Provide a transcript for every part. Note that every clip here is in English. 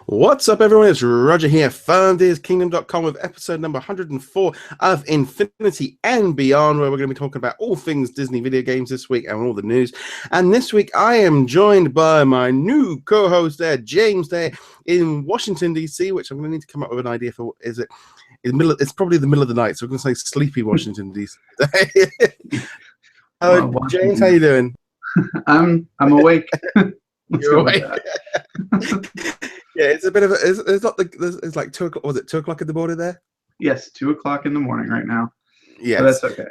What's up, everyone? It's Roger here from DisKingdom.com with episode number 104 of Infinity and Beyond, where we're going to be talking about all things Disney video games this week and all the news. And this week, I am joined by my new co-host there, James, there in Washington, D.C., which I'm going to need to come up with an idea for. It's probably the middle of the night, so we're going to say sleepy Washington, D.C. Hello, James, how you doing? I'm awake. You're awake. Yeah, it's a bit of a. It's like 2 o'clock. Was it 2 o'clock in the morning there? Yes, 2 o'clock in the morning right now. Yeah, that's okay.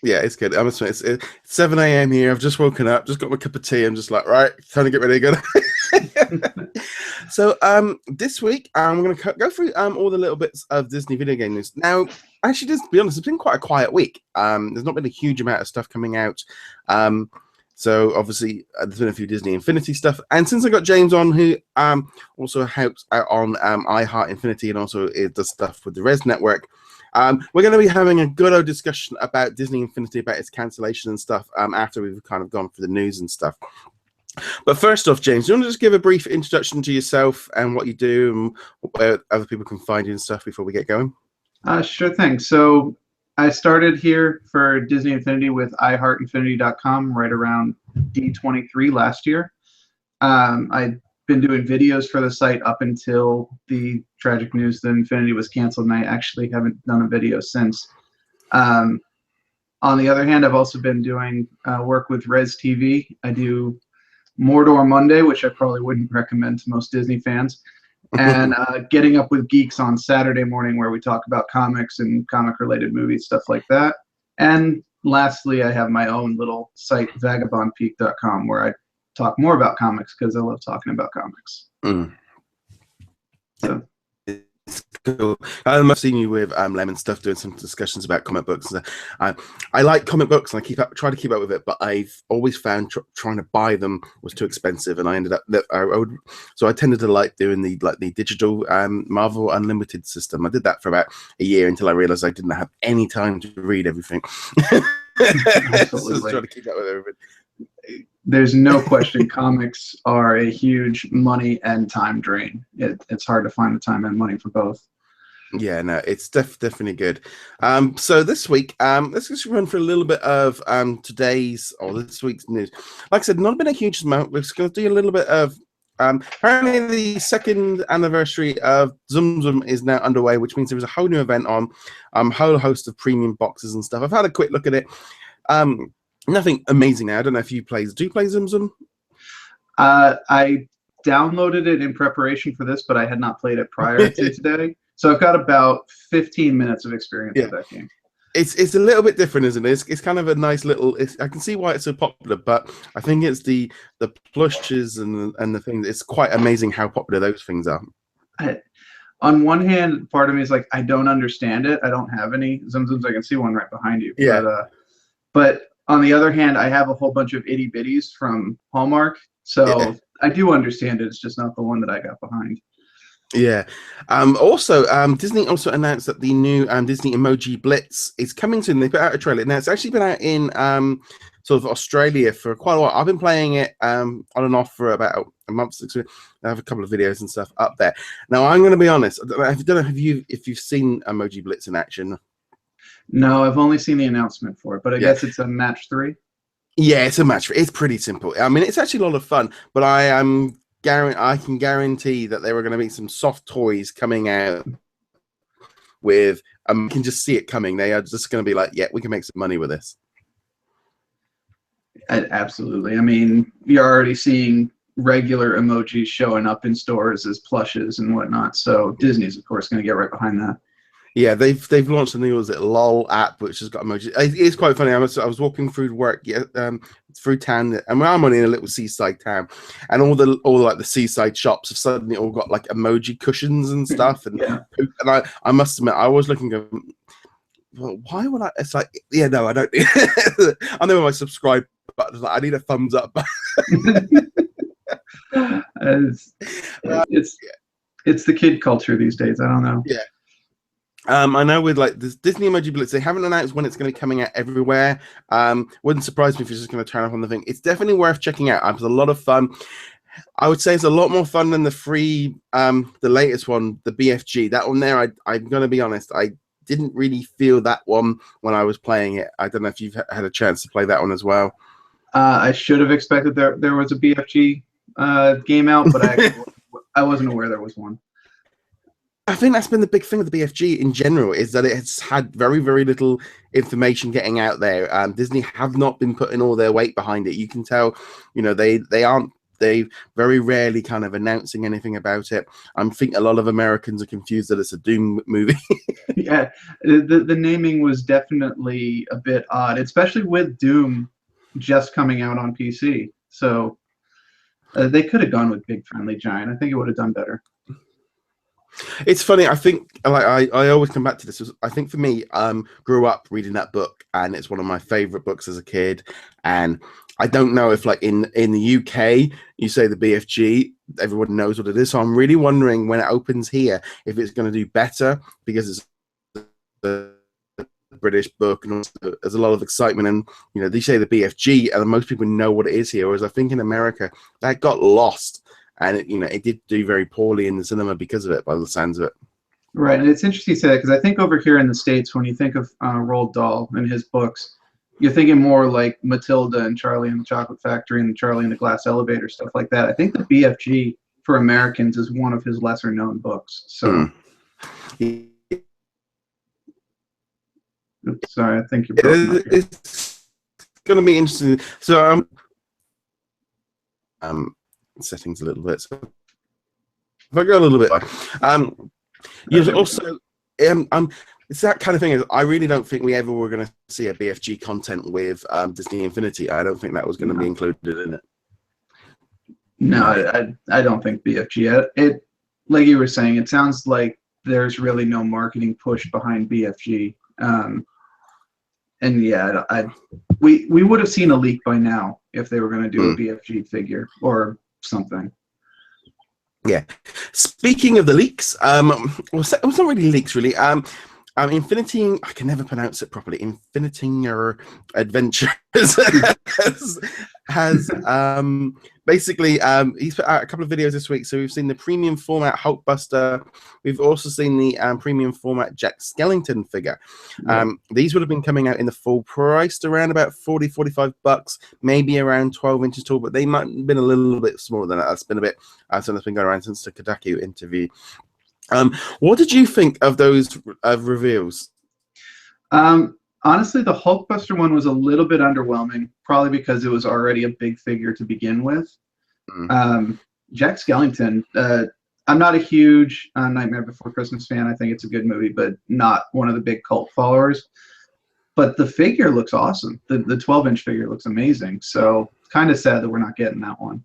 Yeah, it's good. It's 7 a.m. here. I've just woken up, just got my cup of tea. I'm just like, right, time to get ready to go. So, this week I'm going to go through all the little bits of Disney video game news. Now, actually, just to be honest, it's been quite a quiet week. There's not been a huge amount of stuff coming out. So obviously there's been a few Disney Infinity stuff, and since I got James on, who also helps out on iHeartInfinity and also does stuff with the Res Network, we're going to be having a good old discussion about Disney Infinity, about its cancellation and stuff, after we've kind of gone through the news and stuff. But first off, James, do you want to just give a brief introduction to yourself and what you do and where other people can find you and stuff before we get going? Sure thing. So I started here for Disney Infinity with iHeartInfinity.com right around D23 last year. I've been doing videos for the site up until the tragic news that Infinity was canceled, and I actually haven't done a video since. On the other hand, I've also been doing work with Res TV. I do Mordor Monday, which I probably wouldn't recommend to most Disney fans. And Getting Up with Geeks on Saturday morning, where we talk about comics and comic-related movies, stuff like that. And lastly, I have my own little site, vagabondpeak.com, where I talk more about comics because I love talking about comics. So. It's cool. I've seen you with Lemon Stuff doing some discussions about comic books. I like comic books and I try to keep up with it, but I've always found trying to buy them was too expensive, and I ended up so I tended to like doing the digital Marvel Unlimited system. I did that for about a year until I realized I didn't have any time to read everything. Absolutely. Just trying to keep up with everything. There's no question comics are a huge money and time drain. It's hard to find the time and money for both. Yeah, no, it's definitely good. So this week, let's just run for a little bit of this week's news. Like I said, not been a huge amount. We're just going to do a little bit of apparently the second anniversary of Zum Zum is now underway, which means there was a whole new event on a whole host of premium boxes and stuff. I've had a quick look at it. Nothing amazing now. I don't know if you play. Do you play Zum Zum? I downloaded it in preparation for this, but I had not played it prior to today. So I've got about 15 minutes of experience with that game. It's a little bit different, isn't it? It's kind of a nice little. I can see why it's so popular, but I think it's the plushes and the things. It's quite amazing how popular those things are. On one hand, part of me is like, I don't understand it. I don't have any Zum Zums. I can see one right behind you. Yeah. But on the other hand, I have a whole bunch of itty bitties from Hallmark, so I do understand it. It's just not the one that I got behind. Yeah. Also, Disney also announced that the new Disney Emoji Blitz is coming soon. They put out a trailer. Now, it's actually been out in sort of Australia for quite a while. I've been playing it on and off for about a month. I have a couple of videos and stuff up there. Now, I'm going to be honest. I don't know if you've seen Emoji Blitz in action. No, I've only seen the announcement for it, but I guess it's a match 3. Yeah, it's a match. It's pretty simple. I mean, it's actually a lot of fun, but I can guarantee that there are going to be some soft toys coming out with. You can just see it coming. They are just going to be like, yeah, we can make some money with this. Absolutely. I mean, you're already seeing regular emojis showing up in stores as plushes and whatnot. So Disney's, of course, going to get right behind that. Yeah, they've launched a new LOL app which has got emojis. It's quite funny. I was walking through work, through town, and I'm only in a little seaside town, and all the seaside shops have suddenly all got like emoji cushions and stuff, and I must admit I was looking at, well, why would I? It's like, yeah, no, I don't. I know my subscribe button. Like, I need a thumbs up. It's the kid culture these days. I don't know. Yeah. I know with like this Disney Emoji Blitz, they haven't announced when it's going to be coming out everywhere. Wouldn't surprise me if it's just going to turn up on the thing. It's definitely worth checking out. It was a lot of fun. I would say it's a lot more fun than the free, the latest one, the BFG. That one there, I'm going to be honest, I didn't really feel that one when I was playing it. I don't know if you've had a chance to play that one as well. I should have expected there was a BFG game out, but I wasn't aware there was one. I think that's been the big thing with the BFG in general, is that it has had very, very little information getting out there. Disney have not been putting all their weight behind it. You can tell, you know, they very rarely kind of announcing anything about it. I think a lot of Americans are confused that it's a Doom movie. Yeah, the naming was definitely a bit odd, especially with Doom just coming out on PC. So they could have gone with Big Friendly Giant. I think it would have done better. It's funny. I think I always come back to this. I think for me, grew up reading that book, and it's one of my favorite books as a kid. And I don't know if, like, in the UK, you say the BFG, everyone knows what it is. So I'm really wondering when it opens here if it's going to do better, because it's a British book, and also there's a lot of excitement. And you know, they say the BFG, and most people know what it is here. Whereas I think in America that got lost. And it did do very poorly in the cinema because of it, by the sounds of it. Right, and it's interesting you say that, because I think over here in the States, when you think of Roald Dahl and his books, you're thinking more like Matilda and Charlie and the Chocolate Factory and Charlie and the Glass Elevator, stuff like that. I think the BFG for Americans is one of his lesser known books. So, Oops, sorry, I think you're broken. It's going to be interesting. So, settings a little bit. So if I go a little bit, you also, it's that kind of thing. I really don't think we ever were going to see a BFG content with Disney Infinity. I don't think that was going to be included in it. No, I don't think BFG. It, like you were saying, it sounds like there's really no marketing push behind BFG. And yeah, we would have seen a leak by now if they were going to do a BFG figure or something. Yeah. Speaking of the leaks, it was not really leaks, really. Infinity, I can never pronounce it properly. Infinity Adventures has basically he's put out a couple of videos this week. So we've seen the premium format Hulkbuster. We've also seen the premium format Jack Skellington figure. These would have been coming out in the full price, around about $40-45, maybe around 12 inches tall, but they might have been a little bit smaller than that. That's been a bit something that's been going around since the Kodaku interview. What did you think of those reveals? Honestly, the Hulkbuster one was a little bit underwhelming, probably because it was already a big figure to begin with. Jack Skellington, I'm not a huge Nightmare Before Christmas fan. I think it's a good movie, but not one of the big cult followers. But the figure looks awesome. The 12-inch figure looks amazing. So it's kind of sad that we're not getting that one.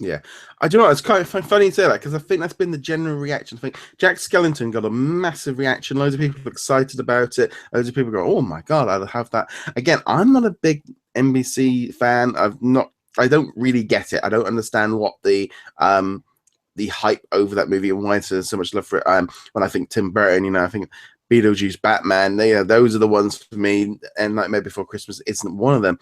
Yeah, I do know. It's kind of funny to say that, because I think that's been the general reaction. I think Jack Skellington got a massive reaction. Loads of people are excited about it. Loads of people go, "Oh my god, I'll have that." Again, I'm not a big NBC fan. I don't really get it. I don't understand what the hype over that movie and why there's so much love for it. When I think Tim Burton, I think Beetlejuice, Batman, those are the ones for me. And Nightmare Before Christmas isn't one of them.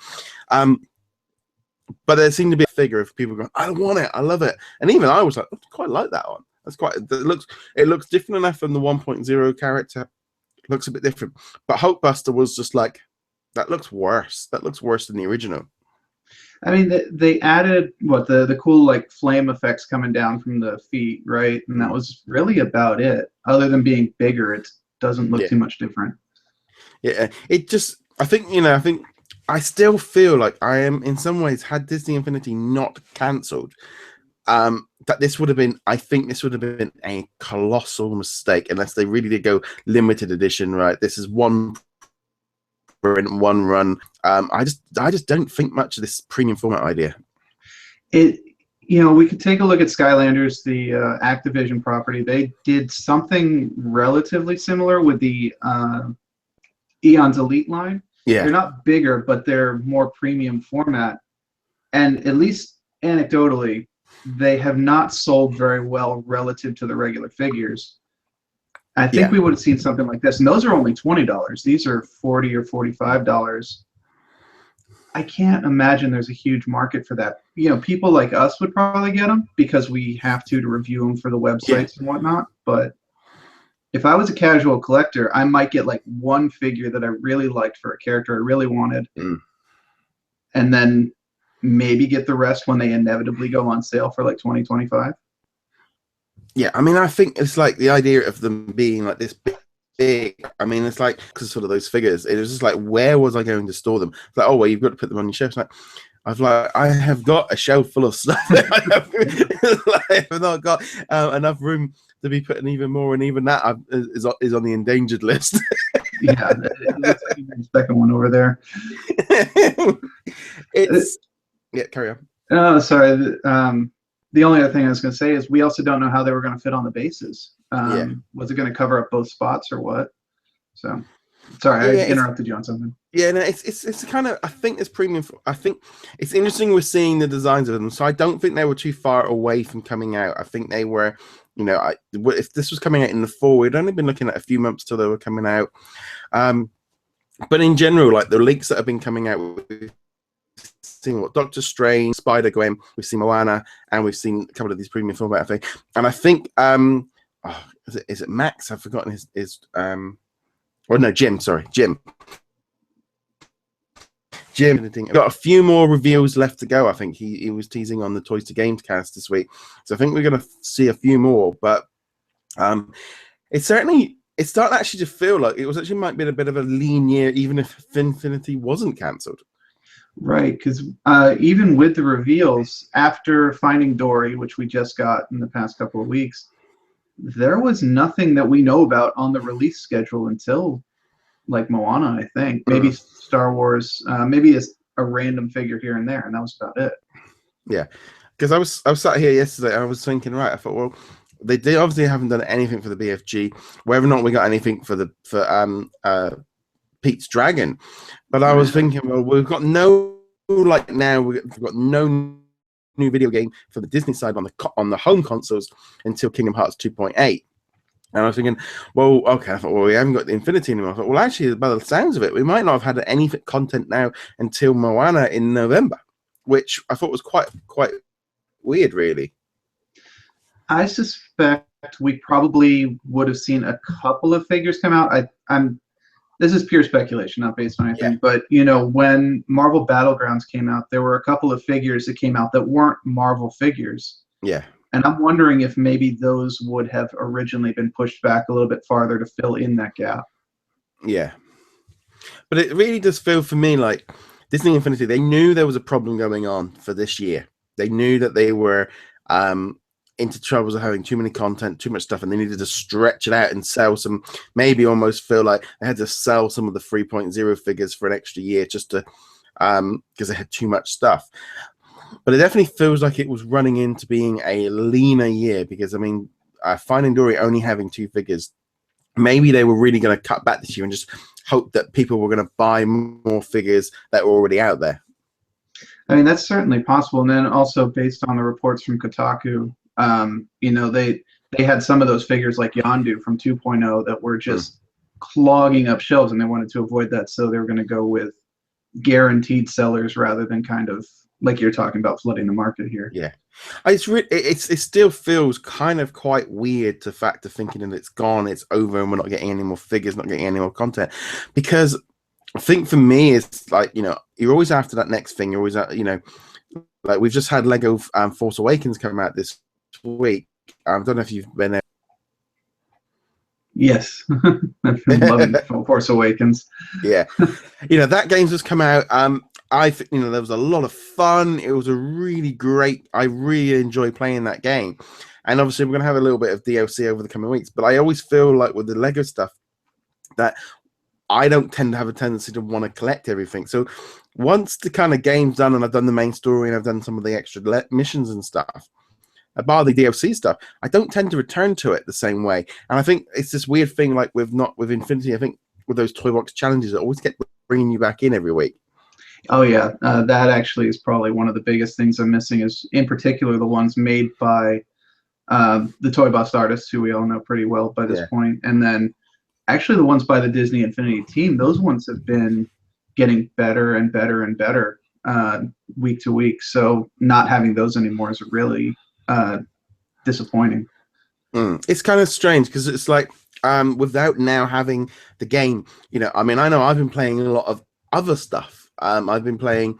But there seemed to be a figure of people going, "I want it, I love it," and even I was like, "I quite like that one." It looks different enough from the 1.0 character. It looks a bit different, but Hulkbuster was just like, that looks worse. That looks worse than the original. I mean, they added the cool like flame effects coming down from the feet, right? And that was really about it. Other than being bigger, it doesn't look too much different. Yeah, it just. I think I still feel like I am, in some ways, had Disney Infinity not cancelled, that this would have been, I think this would have been a colossal mistake, unless they really did go limited edition, right? This is one run. I just don't think much of this premium format idea. We could take a look at Skylanders, the Activision property. They did something relatively similar with the Eon's Elite line. Yeah. They're not bigger, but they're more premium format. And at least anecdotally, they have not sold very well relative to the regular figures. I think we would have seen something like this. And those are only $20. These are $40 or $45. I can't imagine there's a huge market for that people like us would probably get them because we have to review them for the websites and whatnot. But if I was a casual collector, I might get like one figure that I really liked for a character I really wanted, and then maybe get the rest when they inevitably go on sale for like 2025. Yeah, I mean, I think it's like the idea of them being like this big. I mean, it's like because sort of those figures. It was just like, where was I going to store them? It's like, oh well, you've got to put them on your shelf. It's like, I have got a shelf full of stuff. I've not got enough room to be putting even more, and even that is on the endangered list. Yeah, it looks like the second one over there. Carry on. Oh, sorry. The only other thing I was going to say is we also don't know how they were going to fit on the bases. Was it going to cover up both spots or what? So, sorry, I interrupted you on something. Yeah, no, it's kind of, I think it's premium. I think it's interesting we're seeing the designs of them. So I don't think they were too far away from coming out. I think they were, if this was coming out in the fall, we'd only been looking at a few months till they were coming out. But in general, like the leaks that have been coming out, we've seen Doctor Strange, Spider-Gwen, we've seen Moana, and we've seen a couple of these premium format things. And I think, is it Max? I've forgotten his Jim. Sorry, Jim. Got a few more reveals left to go. I think he was teasing on the Toys to Games cast this week, so I think we're going to see a few more. But it's starting actually to feel like it was actually might be a bit of a lean year, even if Infinity wasn't cancelled. Right, because even with the reveals after Finding Dory, which we just got in the past couple of weeks, there was nothing that we know about on the release schedule until like Moana, I think. Maybe Star Wars, maybe a random figure here and there, and that was about it. Yeah, because I was sat here yesterday, I was thinking, right, I thought, well, they obviously haven't done anything for the BFG, whether or not we got anything for Pete's Dragon. But I was thinking, well, we've got no we've got no new video game for the Disney side on the home consoles until Kingdom Hearts 2.8. And I was thinking, well, okay, I thought, well, we haven't got the Infinity anymore. I thought, well, actually, by the sounds of it, we might not have had any content now until Moana in November, which I thought was quite weird, really. I suspect we probably would have seen a couple of figures come out. This is pure speculation, not based on anything. But when Marvel Battlegrounds came out, there were a couple of figures that came out that weren't Marvel figures. Yeah. And I'm wondering if maybe those would have originally been pushed back a little bit farther to fill in that gap. Yeah. But it really does feel for me like Disney Infinity, they knew there was a problem going on for this year. They knew that they were into troubles of having too many content, too much stuff, and they needed to stretch it out and sell some, maybe almost feel like they had to sell some of the 3.0 figures for an extra year just to, because they had too much stuff. But it definitely feels like it was running into being a leaner year because, I mean, Finding Dory only having 2 figures, maybe they were really going to cut back this year and just hope that people were going to buy more figures that were already out there. I mean, that's certainly possible. And then also based on the reports from Kotaku, they had some of those figures like Yondu from 2.0 that were just clogging up shelves, and they wanted to avoid that. So they were going to go with guaranteed sellers rather than kind of like you're talking about flooding the market here. Yeah, it still feels kind of quite weird to thinking that it's gone, it's over, and we're not getting any more figures, not getting any more content. Because I think for me, it's like you're always after that next thing. You're always like we've just had Lego Force Awakens come out this week. I don't know if you've been there. Yes, I've been loving Force Awakens. Yeah, that game's just come out. I think there was a lot of fun. It was a really great. I really enjoyed playing that game, and obviously we're gonna have a little bit of DLC over the coming weeks. But I always feel like with the Lego stuff that I don't tend to have a tendency to want to collect everything. So once the kind of game's done and I've done the main story and I've done some of the extra missions and stuff, about the DLC stuff, I don't tend to return to it the same way. And I think it's this weird thing, like with Infinity. I think with those toy box challenges, it always get bringing you back in every week. Oh yeah, that actually is probably one of the biggest things I'm missing. Is in particular the ones made by the Toy Box artists, who we all know pretty well by this point, and then actually the ones by the Disney Infinity team. Those ones have been getting better and better and better. week to week. So not having those anymore is really disappointing. It's kind of strange because it's like without now having the game, I mean, I know I've been playing a lot of other stuff. I've been playing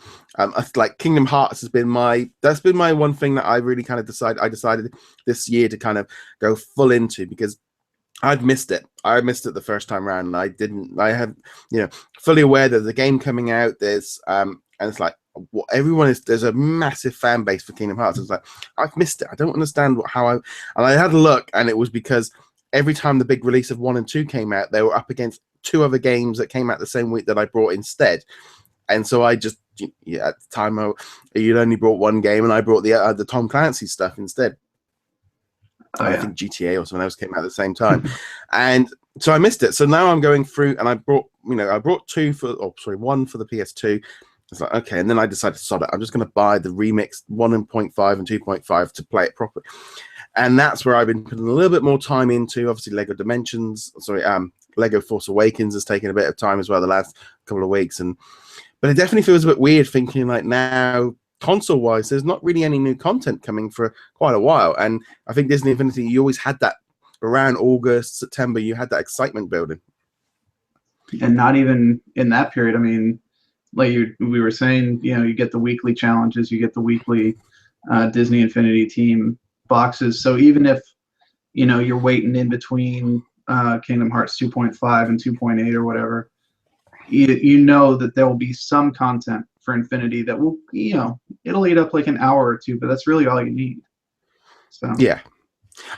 like Kingdom Hearts has been that's been my one thing that I really kind of decided this year to kind of go full into, because I'd missed it. I missed it the first time around, and I had, fully aware that the game coming out, there's and it's like, there's a massive fan base for Kingdom Hearts. It's like, I've missed it. I don't understand and I had a look, and it was because every time the big release of 1 and 2 came out, they were up against 2 other games that came out the same week that I brought instead. And so I just, at the time, you'd only brought one game, and I brought the Tom Clancy stuff instead. I think GTA or something else came out at the same time. And so I missed it. So now I'm going through, and I brought 1 for the PS2. It's like, okay, and then I decided to sod it. I'm just going to buy the remixed 1.5 and 2.5 to play it properly. And that's where I've been putting a little bit more time into. Obviously, Lego Force Awakens has taken a bit of time as well the last couple of weeks. But it definitely feels a bit weird thinking like now, console-wise, there's not really any new content coming for quite a while. And I think Disney Infinity, you always had that around August, September, you had that excitement building. And not even in that period. I mean, like we were saying, you get the weekly challenges, you get the weekly Disney Infinity Team boxes. So even if, you're waiting in between Kingdom Hearts 2.5 and 2.8 or whatever, you know that there will be some content for Infinity that will, it'll eat up like an hour or two, but that's really all you need. So yeah.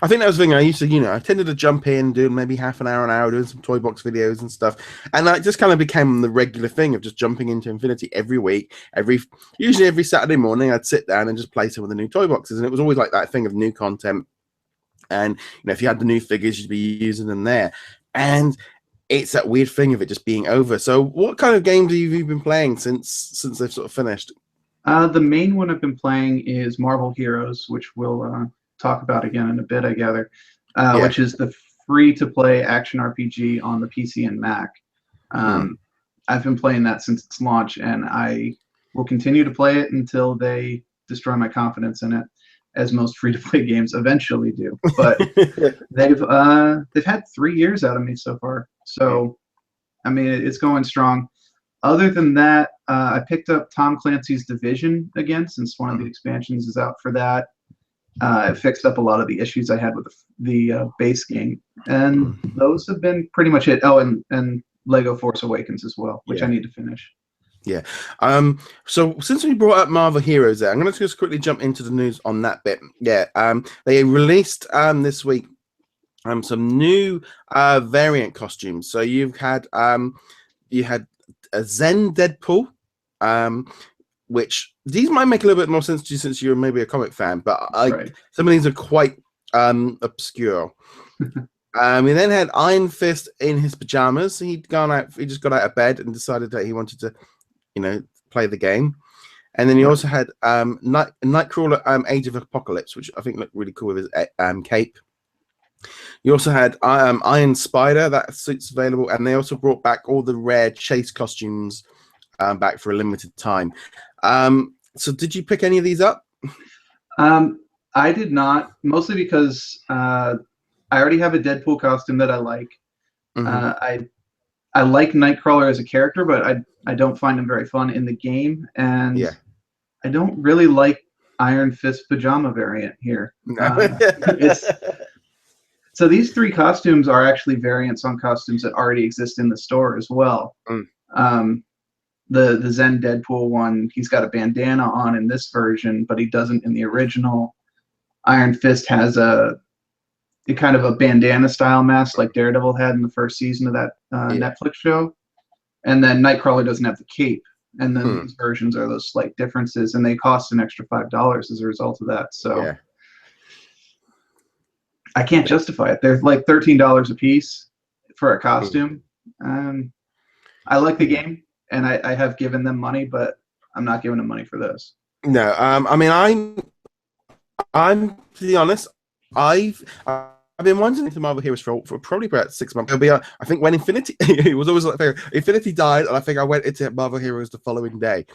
I think that was the thing I used to, I tended to jump in, do maybe half an hour, doing some toy box videos and stuff. And that just kind of became the regular thing of just jumping into Infinity every week. Usually every Saturday morning, I'd sit down and just play some of the new toy boxes. And it was always like that thing of new content. And, if you had the new figures, you'd be using them there. And it's that weird thing of it just being over. So what kind of games have you been playing since they've sort of finished? The main one I've been playing is Marvel Heroes, which we'll talk about again in a bit, I gather, which is the free-to-play action RPG on the PC and Mac. I've been playing that since its launch, and I will continue to play it until they destroy my confidence in it, as most free-to-play games eventually do. But they've had 3 years out of me so far, so I mean, it's going strong. Other than that, I picked up Tom Clancy's Division again, since one of the expansions is out for that. It fixed up a lot of the issues I had with the base game, and those have been pretty much it. Oh, and Lego Force Awakens as well, which I need to finish. Yeah. So since we brought up Marvel Heroes there, I'm going to just quickly jump into the news on that bit. Yeah. They released this week some new variant costumes. So you had a Zen Deadpool, which these might make a little bit more sense to you since you're maybe a comic fan, but some of these are quite obscure. We then had Iron Fist in his pajamas. He just got out of bed and decided that he wanted to, play the game. And then you also had Nightcrawler, Age of Apocalypse, which I think looked really cool with his cape. You also had Iron Spider, that suit's available, and they also brought back all the rare chase costumes back for a limited time. So did you pick any of these up? I did not, mostly because I already have a Deadpool costume that I like. I like Nightcrawler as a character, but I don't find him very fun in the game, and I don't really like Iron Fist pajama variant here. No. So these 3 costumes are actually variants on costumes that already exist in the store as well. The Zen Deadpool one, he's got a bandana on in this version, but he doesn't in the original. Iron Fist has a kind of a bandana style mask like Daredevil had in the first season of that Netflix show. And then Nightcrawler doesn't have the cape. And then these versions are those slight differences, and they cost an extra $5 as a result of that. So I can't justify it. They're like $13 a piece for a costume. I like the game, and I have given them money, but I'm not giving them money for this. No, I mean, I'm to be honest, I've been wanting to Marvel Heroes for probably about 6 months. It'll be, I think when Infinity, it was always like Infinity died, and I think I went into Marvel Heroes the following day.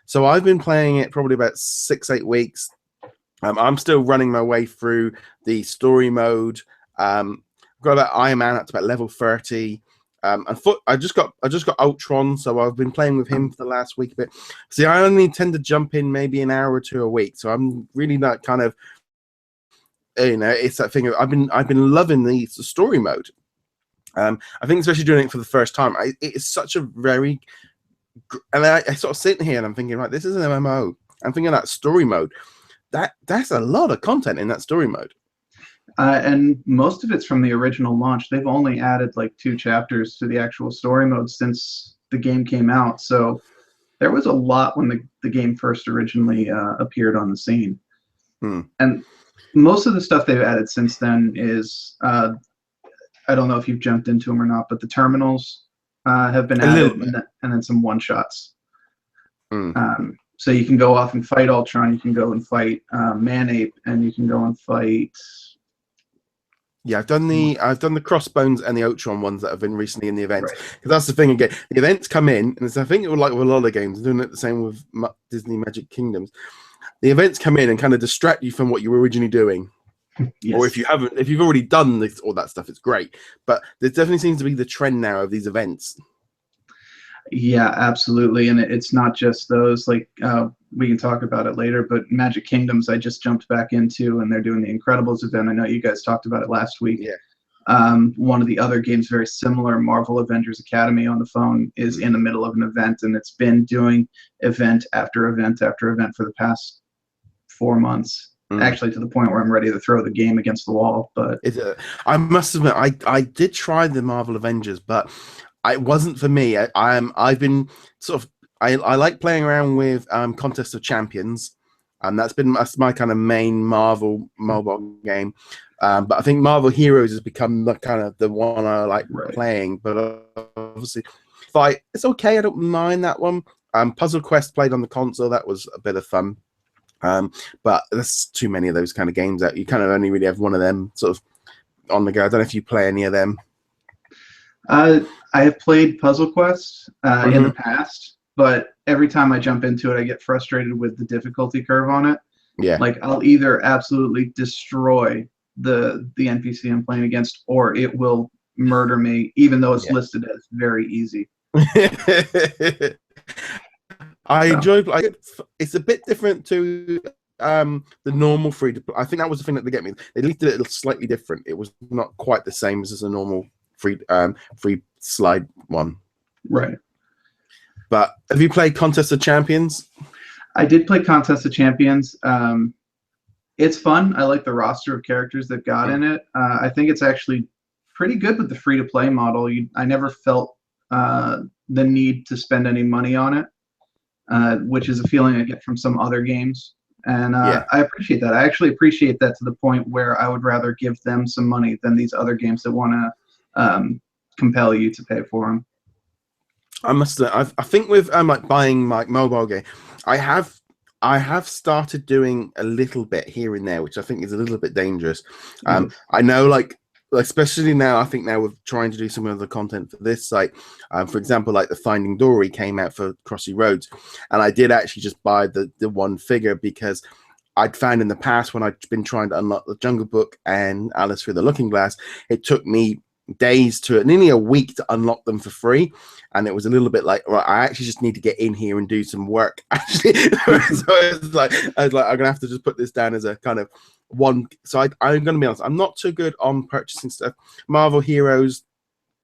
So I've been playing it probably about 6-8 weeks. I'm still running my way through the story mode. Got about Iron Man up to about level 30. I just got Ultron, so I've been playing with him for the last week a bit. See, I only tend to jump in maybe an hour or two a week, so I'm really not kind of, it's that thing of I've been loving the story mode. I think especially doing it for the first time, it is such a very, and I sort of sitting here and I'm thinking, right, this is an MMO. I'm thinking that story mode. That's a lot of content in that story mode. And most of it's from the original launch. They've only added like 2 chapters to the actual story mode since the game came out. So there was a lot when the game first originally appeared on the scene. And most of the stuff they've added since then is, I don't know if you've jumped into them or not, but the terminals have been added, and then some one-shots. So you can go off and fight Ultron, you can go and fight Manape, and you can go and fight... Yeah, I've done the Crossbones and the Ultron ones that have been recently in the events. Because that's the thing again. The events come in, and I think it was like with a lot of games, doing it the same with Disney Magic Kingdoms. The events come in and kind of distract you from what you were originally doing. Yes. Or if you've already done all that stuff, it's great. But there definitely seems to be the trend now of these events. Yeah, absolutely. And it's not just those, like, we can talk about it later, but Magic Kingdoms I just jumped back into, and they're doing the Incredibles event. I know you guys talked about it last week. Yeah. One of the other games very similar, Marvel Avengers Academy on the phone, is in the middle of an event, and it's been doing event after event after event for the past 4 months. Actually, to the point where I'm ready to throw the game against the wall. But I must admit, I did try the Marvel Avengers, but it wasn't for me. I've been sort of I like playing around with Contest of Champions, and that's my kind of main Marvel mobile game. But I think Marvel Heroes has become the one I like playing. But obviously, it's okay. I don't mind that one. Puzzle Quest played on the console. That was a bit of fun. But there's too many of those kind of games that you kind of only really have one of them sort of on the go. I don't know if you play any of them. I have played Puzzle Quest in the past, but every time I jump into it, I get frustrated with the difficulty curve on it. Yeah. Like, I'll either absolutely destroy the NPC I'm playing against, or it will murder me, even though it's listed as very easy. Enjoy. It's a bit different to the normal free to play. I think that was the thing that they get me. They left it slightly different. It was not quite the same as a normal free slide one. Right. But have you played Contest of Champions? I did play Contest of Champions. It's fun. I like the roster of characters they've got in it. I think it's actually pretty good with the free-to-play model. I never felt the need to spend any money on it, which is a feeling I get from some other games. And I appreciate that. I actually appreciate that to the point where I would rather give them some money than these other games that want to compel you to pay for them. I think with like buying like mobile game, I have started doing a little bit here and there, which I think is a little bit dangerous. I know, like especially now, I think now with trying to do some of the content for this site, for example, like the Finding Dory came out for Crossy Roads, and I did actually just buy the one figure because I'd found in the past when I'd been trying to unlock the Jungle Book and Alice Through the Looking Glass, it took me days to nearly a week to unlock them for free, and it was a little bit like, right, I actually just need to get in here and do some work actually. So it's like I was like, I'm gonna have to just put this down as a kind of one. So I'm gonna be honest, I'm not too good on purchasing stuff. Marvel Heroes,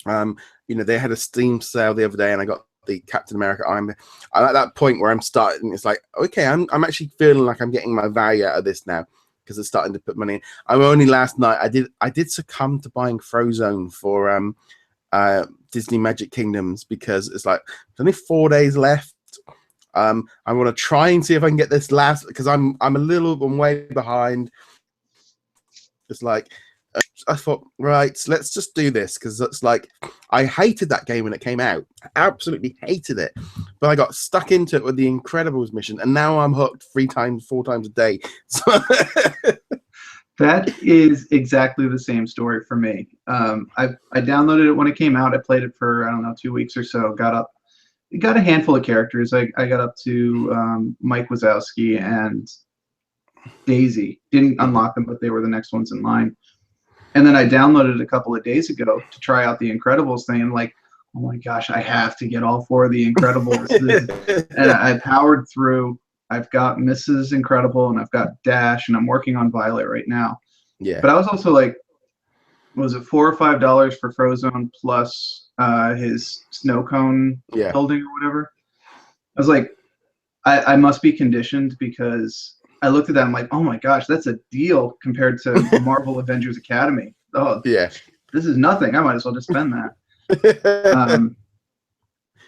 they had a Steam sale the other day, and I got the Captain America. I'm at that point where I'm starting. It's like, okay, I'm actually feeling like I'm getting my value out of this now, because it's starting to put money in. I'm only last night I did succumb to buying Frozone for Disney Magic Kingdoms, because it's like there's only 4 days left. I want to try and see if I can get this last, because I'm a little way behind. It's like I thought, right, let's just do this, because it's like I hated that game when it came out. I absolutely hated it, but I got stuck into it with the Incredibles mission, and now I'm hooked 4 times a day. So That is exactly the same story for me. I downloaded it when it came out. I played it for, I don't know, 2 weeks or so. Got a handful of characters. I got up to Mike Wazowski and Daisy. Didn't unlock them, but they were the next ones in line. And then I downloaded it a couple of days ago to try out the Incredibles thing. And like, oh my gosh, I have to get all 4 of the Incredibles. And I powered through. I've got Mrs. Incredible and I've got Dash, and I'm working on Violet right now. Yeah. But I was also like, was it $4 or $5 for Frozone plus his snow cone building or whatever? I was like, I must be conditioned, because I looked at that and I'm like, oh my gosh, that's a deal compared to Marvel Avengers Academy. Oh yeah, this is nothing. I might as well just spend that.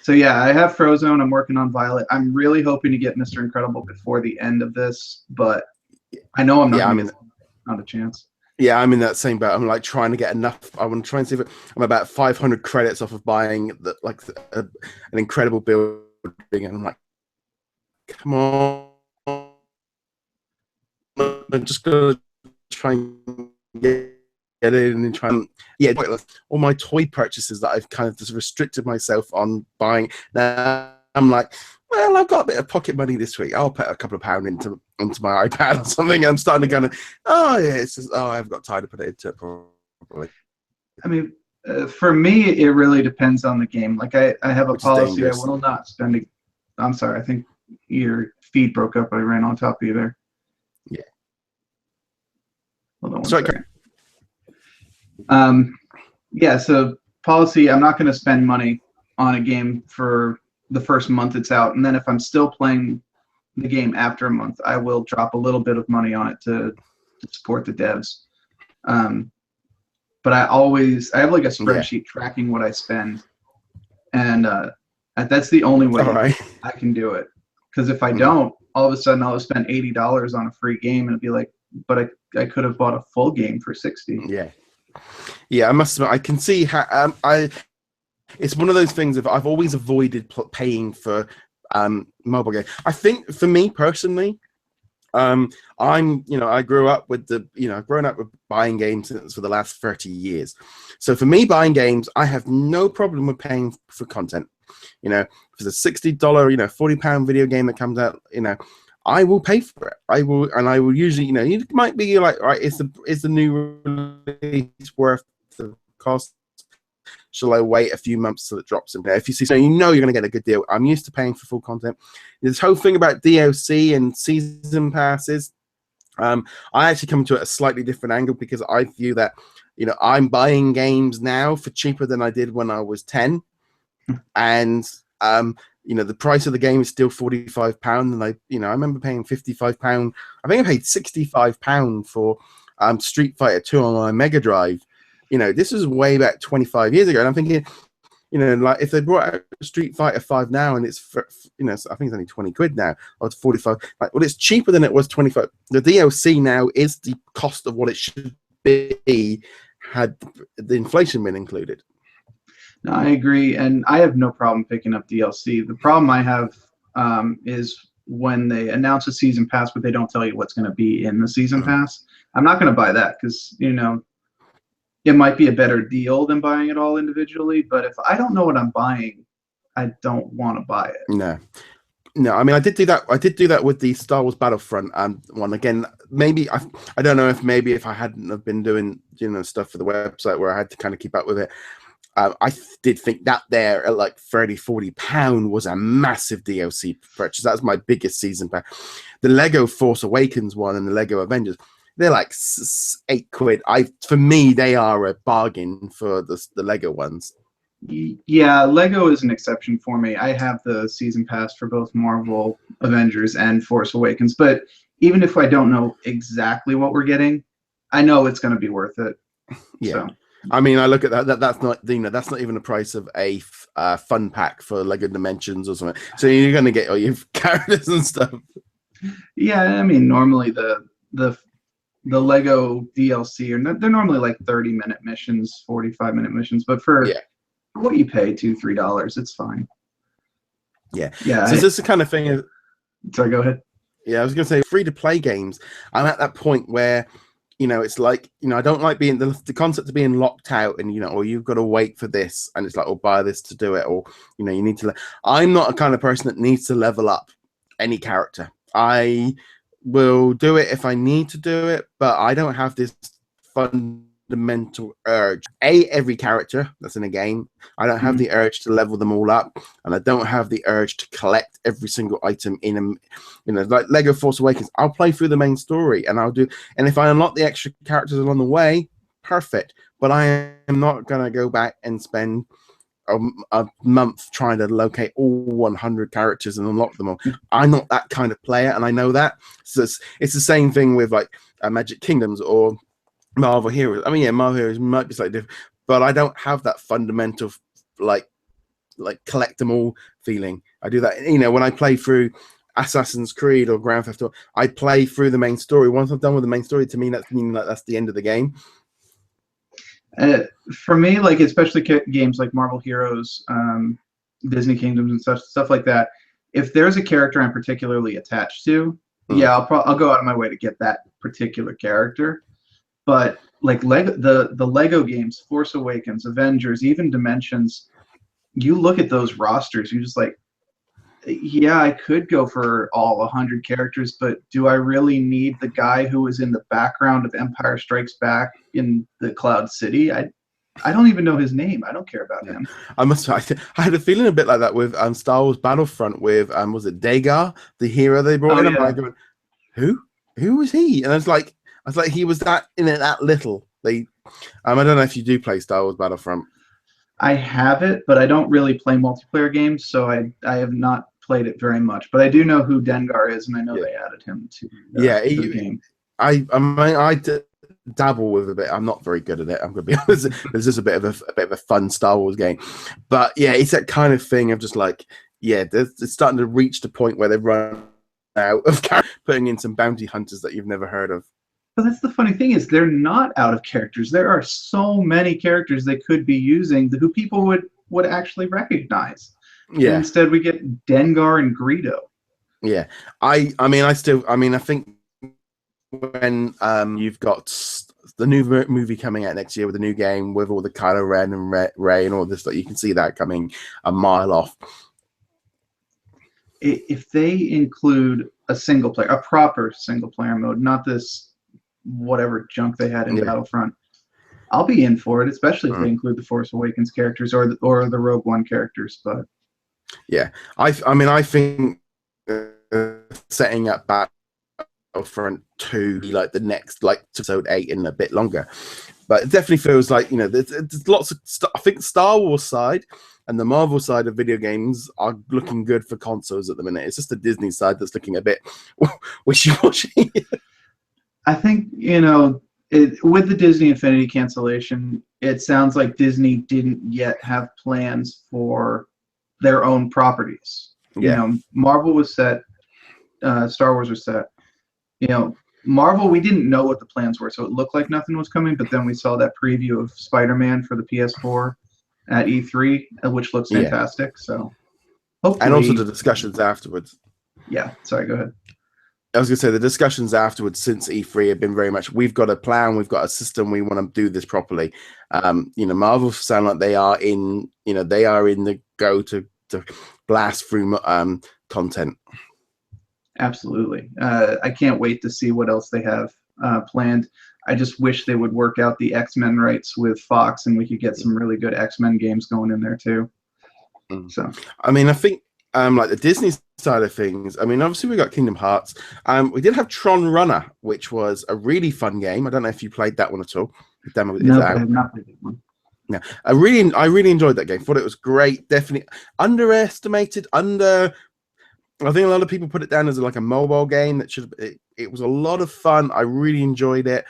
So yeah, I have Frozone. I'm working on Violet. I'm really hoping to get Mr. Incredible before the end of this, but I know I'm not. Not a chance. Yeah, I'm in that same boat. I'm like trying to get enough. I want to try and see if I'm about 500 credits off of buying an Incredible building, and I'm like, come on, I'm just gonna try and get in and try and all my toy purchases that I've kind of just restricted myself on buying. Now I'm like, well, I've got a bit of pocket money this week. I'll put a couple of pounds into my iPad or something. I'm starting to kind of, it's just, I've got time to put it into it probably. I mean, for me, it really depends on the game. Like I have a policy. I will not spend. I'm sorry. I think your feed broke up. I ran on top of you there. Yeah. Hold on one second. Yeah, so policy, I'm not going to spend money on a game for the first month it's out, and then if I'm still playing the game after a month, I will drop a little bit of money on it to support the devs. But I have like a spreadsheet tracking what I spend, and that's the only way I can do it. Because if I don't, all of a sudden I'll spend $80 on a free game, and it'd be like, but I could have bought a full game for $60. Yeah, I must admit, I can see how it's one of those things of I've always avoided paying for mobile games. I think for me personally, I grew up with I've grown up with buying games for the last 30 years. So for me, buying games, I have no problem with paying for content. If it's a $60, £40 video game that comes out, I will pay for it. I will usually, it might be like, right, is the new release worth the cost? Shall I wait a few months till it drops in there? If you see, you're going to get a good deal. I'm used to paying for full content. This whole thing about DLC and season passes, I actually come to it a slightly different angle, because I view that, I'm buying games now for cheaper than I did when I was 10, and the price of the game is still £45, and I remember paying £55. I think I paid £65 for Street Fighter 2 on my Mega Drive. This was way back 25 years ago, and I'm thinking, like if they brought out Street Fighter 5 now, and it's for, I think it's only 20 quid now, or it's 45. Like, well, it's cheaper than it was 25. The DLC now is the cost of what it should be had the inflation been included. No, I agree, and I have no problem picking up DLC. The problem I have is when they announce a season pass, but they don't tell you what's going to be in the season pass. I'm not going to buy that, because it might be a better deal than buying it all individually. But if I don't know what I'm buying, I don't want to buy it. No. I mean, I did do that with the Star Wars Battlefront one. Again, maybe I don't know if I hadn't have been doing stuff for the website where I had to kind of keep up with it. I did think that there at like £30-40 was a massive DLC purchase. That's my biggest season pass. The Lego Force Awakens one and the Lego Avengers, they're like £8. For me, they are a bargain for the Lego ones. Yeah, Lego is an exception for me. I have the season pass for both Marvel Avengers and Force Awakens, but even if I don't know exactly what we're getting, I know it's going to be worth it. Yeah. So. I mean, I look at that. That's not that's not even the price of a fun pack for Lego Dimensions or something. So you're going to get all your characters and stuff. Yeah, I mean, normally the Lego DLC they're normally like 30-minute missions, 45-minute missions, but for what you pay $2-3, it's fine. Yeah. So this is the kind of thing. Sorry, go ahead. Yeah, I was going to say free to play games. I'm at that point where you know, it's like, you know, I don't like being the concept of being locked out and, you know, or you've got to wait for this and it's like, or buy this to do it, or, you know, you need to. I'm not a kind of person that needs to level up any character. I will do it if I need to do it, but I don't have this fundamental urge. Every character that's in a game, I don't have the urge to level them all up, and I don't have the urge to collect every single item in a, you know, like Lego Force Awakens. I'll play through the main story and I'll do, and if I unlock the extra characters along the way, perfect. But I am not gonna go back and spend a month trying to locate all 100 characters and unlock them all. I'm not that kind of player, and I know that. So it's the same thing with like Magic Kingdoms or Marvel Heroes. I mean, yeah, Marvel Heroes might be slightly different, but I don't have that fundamental like collect them all feeling. I do that, you know, when I play through Assassin's Creed or Grand Theft Auto, I play through the main story. Once I'm done with the main story, to me that's meaning that that's the end of the game. For me, like especially games like Marvel Heroes, Disney Kingdoms, and stuff like that. If there's a character I'm particularly attached to, yeah, I'll go out of my way to get that particular character. But like the Lego games, Force Awakens, Avengers, even Dimensions, you look at those rosters, you're just like, yeah, I could go for all 100 characters, but do I really need the guy who was in the background of Empire Strikes Back in the Cloud City? I don't even know his name. I don't care about him. I had a feeling a bit like that with Star Wars Battlefront with was it Dagar, the hero they brought in? Yeah. I'm like, who was he? And I was like he was that in it that little. I don't know if you do play Star Wars Battlefront. I have it, but I don't really play multiplayer games, so I have not played it very much. But I do know who Dengar is, and I know they added him to the game. I dabble with a bit. I'm not very good at it, I'm gonna be honest. It's just a bit of a fun Star Wars game, but yeah, it's that kind of thing of just like, yeah, it's starting to reach the point where they've run out of putting in some bounty hunters that you've never heard of. But that's the funny thing, is they're not out of characters. There are so many characters they could be using who people would actually recognize. Yeah. And instead, we get Dengar and Greedo. Yeah, I think when you've got the new movie coming out next year with a new game with all the Kylo Ren and Rey and all this, that you can see that coming a mile off. If they include a proper single player mode, not this whatever junk they had in Battlefront, I'll be in for it, especially if they include the Force Awakens characters or the Rogue One characters. But yeah, I think setting up Battlefront 2 like the next, like episode 8 and a bit longer, but it definitely feels like, you know, there's lots of stuff. I think the Star Wars side and the Marvel side of video games are looking good for consoles at the minute. It's just the Disney side that's looking a bit wishy-washy. I think, you know, with the Disney Infinity cancellation, it sounds like Disney didn't yet have plans for their own properties. You know, Marvel was set, Star Wars was set. You know, Marvel, we didn't know what the plans were, so it looked like nothing was coming, but then we saw that preview of Spider-Man for the PS4 at E3, which looks fantastic. So hopefully, and also the discussions afterwards. Yeah, sorry, go ahead. I was going to say the discussions afterwards since E3 have been very much, we've got a plan, we've got a system, we want to do this properly. You know, Marvel sound like they are in the go to blast through content. Absolutely. I can't wait to see what else they have planned. I just wish they would work out the X-Men rights with Fox and we could get some really good X-Men games going in there too. So, I mean, I think like the Disney side of things, I mean, obviously we got Kingdom Hearts. We did have Tron Runner, which was a really fun game. I don't know if you played that one at all. The demo is out. I have not played that one. Yeah, I really enjoyed that game. Thought it was great. Definitely underestimated. I think a lot of people put it down as like a mobile game that it was a lot of fun. I really enjoyed it.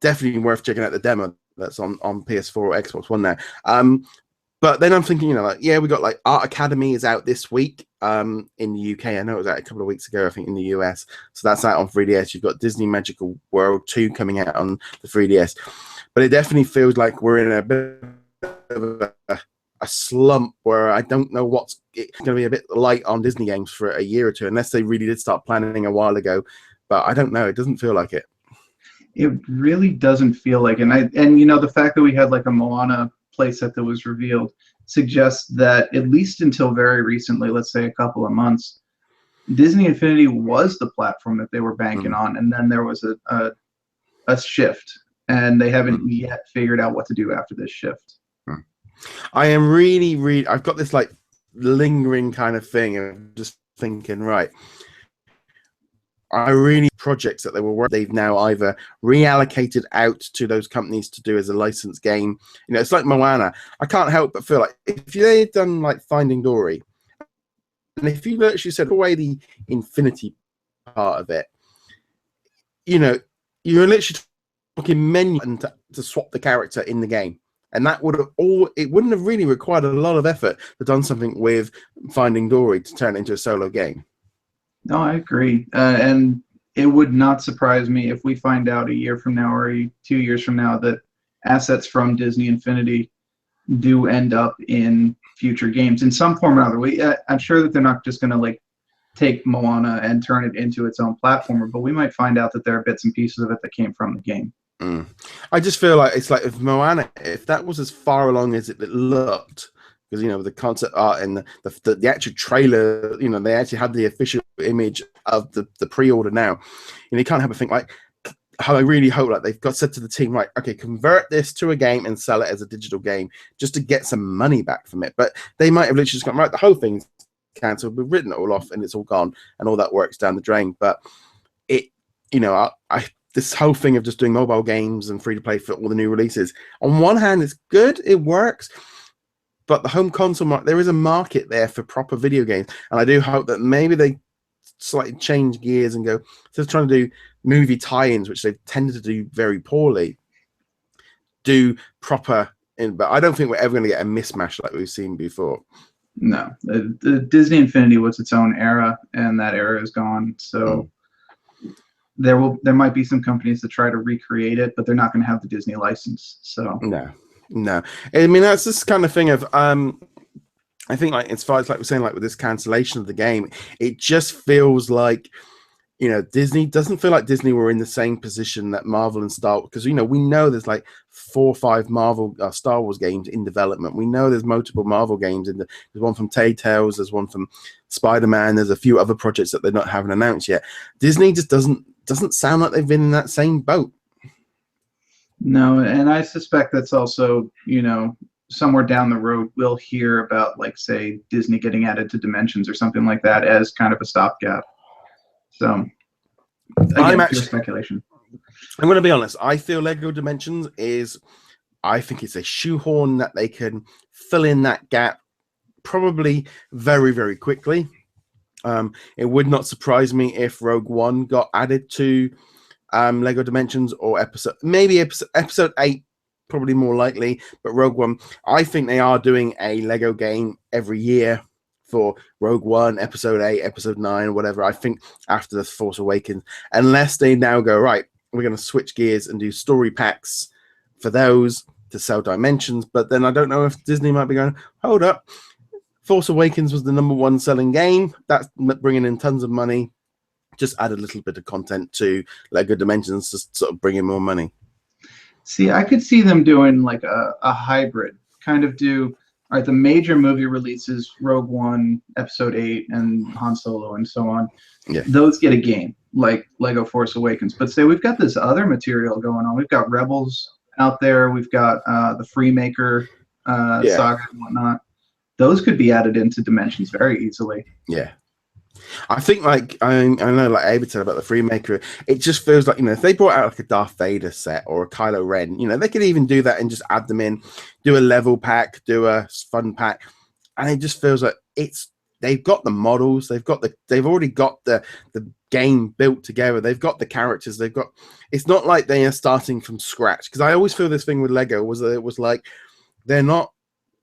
Definitely worth checking out the demo that's on PS4 or Xbox One now. But then I'm thinking, you know, like, yeah, we got like Art Academy is out this week in the UK. I know it was out a couple of weeks ago, I think, in the US. So that's out on 3DS. You've got Disney Magical World 2 coming out on the 3DS. But it definitely feels like we're in a bit of a slump where I don't know it's going to be a bit light on Disney games for a year or two, unless they really did start planning a while ago. But I don't know. It doesn't feel like it. It really doesn't feel like, and you know, the fact that we had like a Moana playset that was revealed suggests that at least until very recently, let's say a couple of months, Disney Infinity was the platform that they were banking on, and then there was a shift, and they haven't yet figured out what to do after this shift. I am really, I've got this like lingering kind of thing of just thinking, right, I really projects that they've now either reallocated out to those companies to do as a licensed game. You know, it's like Moana. I can't help but feel like if they had done like Finding Dory, and if you actually said away the Infinity part of it, you know, you're literally talking menu and to swap the character in the game. And that would have it wouldn't have really required a lot of effort to done something with Finding Dory to turn it into a solo game. No, I agree. And it would not surprise me if we find out a year from now or 2 years from now that assets from Disney Infinity do end up in future games in some form or another. I'm sure that they're not just going to like take Moana and turn it into its own platformer, but we might find out that there are bits and pieces of it that came from the game. I just feel like it's like if Moana, if that was as far along as it looked, because, you know, the concept art and the actual trailer, you know, they actually had the official image of the pre-order now. And you can't help but think, like, how I really hope like they've got said to the team, right, okay, convert this to a game and sell it as a digital game just to get some money back from it. But they might have literally just gone, right, the whole thing's cancelled, we've written it all off and it's all gone and all that works down the drain. But it, you know, this whole thing of just doing mobile games and free to play for all the new releases, on one hand, it's good, it works. But the home console market, there is a market there for proper video games. And I do hope that maybe they slightly change gears and go, instead of trying to do movie tie-ins, which they've tended to do very poorly, do proper. But I don't think we're ever going to get a mismatch like we've seen before. No. The Disney Infinity was its own era, and that era is gone. So there might be some companies that try to recreate it, but they're not going to have the Disney license. So No, I mean that's this kind of thing of I think like as far as like we're saying like with this cancellation of the game, it just feels like, you know, Disney doesn't feel like Disney were in the same position that Marvel and Star Wars, because, you know, we know there's like 4 or 5 Marvel Star Wars games in development. We know there's multiple Marvel games there's one from Tales, there's one from Spider-Man, there's a few other projects that they haven't announced yet. Disney just doesn't sound like they've been in that same boat. No, and I suspect that's also, you know, somewhere down the road we'll hear about, like, say, Disney getting added to Dimensions or something like that as kind of a stopgap. So, again, pure speculation. I'm going to be honest. I feel Lego Dimensions I think it's a shoehorn that they can fill in that gap probably very, very quickly. It would not surprise me if Rogue One got added to Lego Dimensions, or episode 8, probably more likely, but Rogue One. I think they are doing a Lego game every year for Rogue One, episode 8, episode 9, whatever. I think after The Force Awakens, unless they now go, right, we're going to switch gears and do story packs for those to sell Dimensions. But then I don't know if Disney might be going, hold up, Force Awakens was the #1 selling game, that's bringing in tons of money, just add a little bit of content to Lego Dimensions to sort of bring in more money. See, I could see them doing like a hybrid, kind of do, all right, the major movie releases, Rogue One, Episode 8, and Han Solo, and so on. Yeah. Those get a game, like Lego Force Awakens. But say we've got this other material going on. We've got Rebels out there. We've got the Freemaker saga and whatnot. Those could be added into Dimensions very easily. Yeah. I think, like, I know, like Abe said about the Freemaker, it just feels like, you know, if they brought out like a Darth Vader set or a Kylo Ren, you know, they could even do that and just add them in, do a level pack, do a fun pack, and it just feels like they've got the models, they've already got the game built together, they've got the characters, it's not like they are starting from scratch. Because I always feel this thing with Lego was that it was like they're not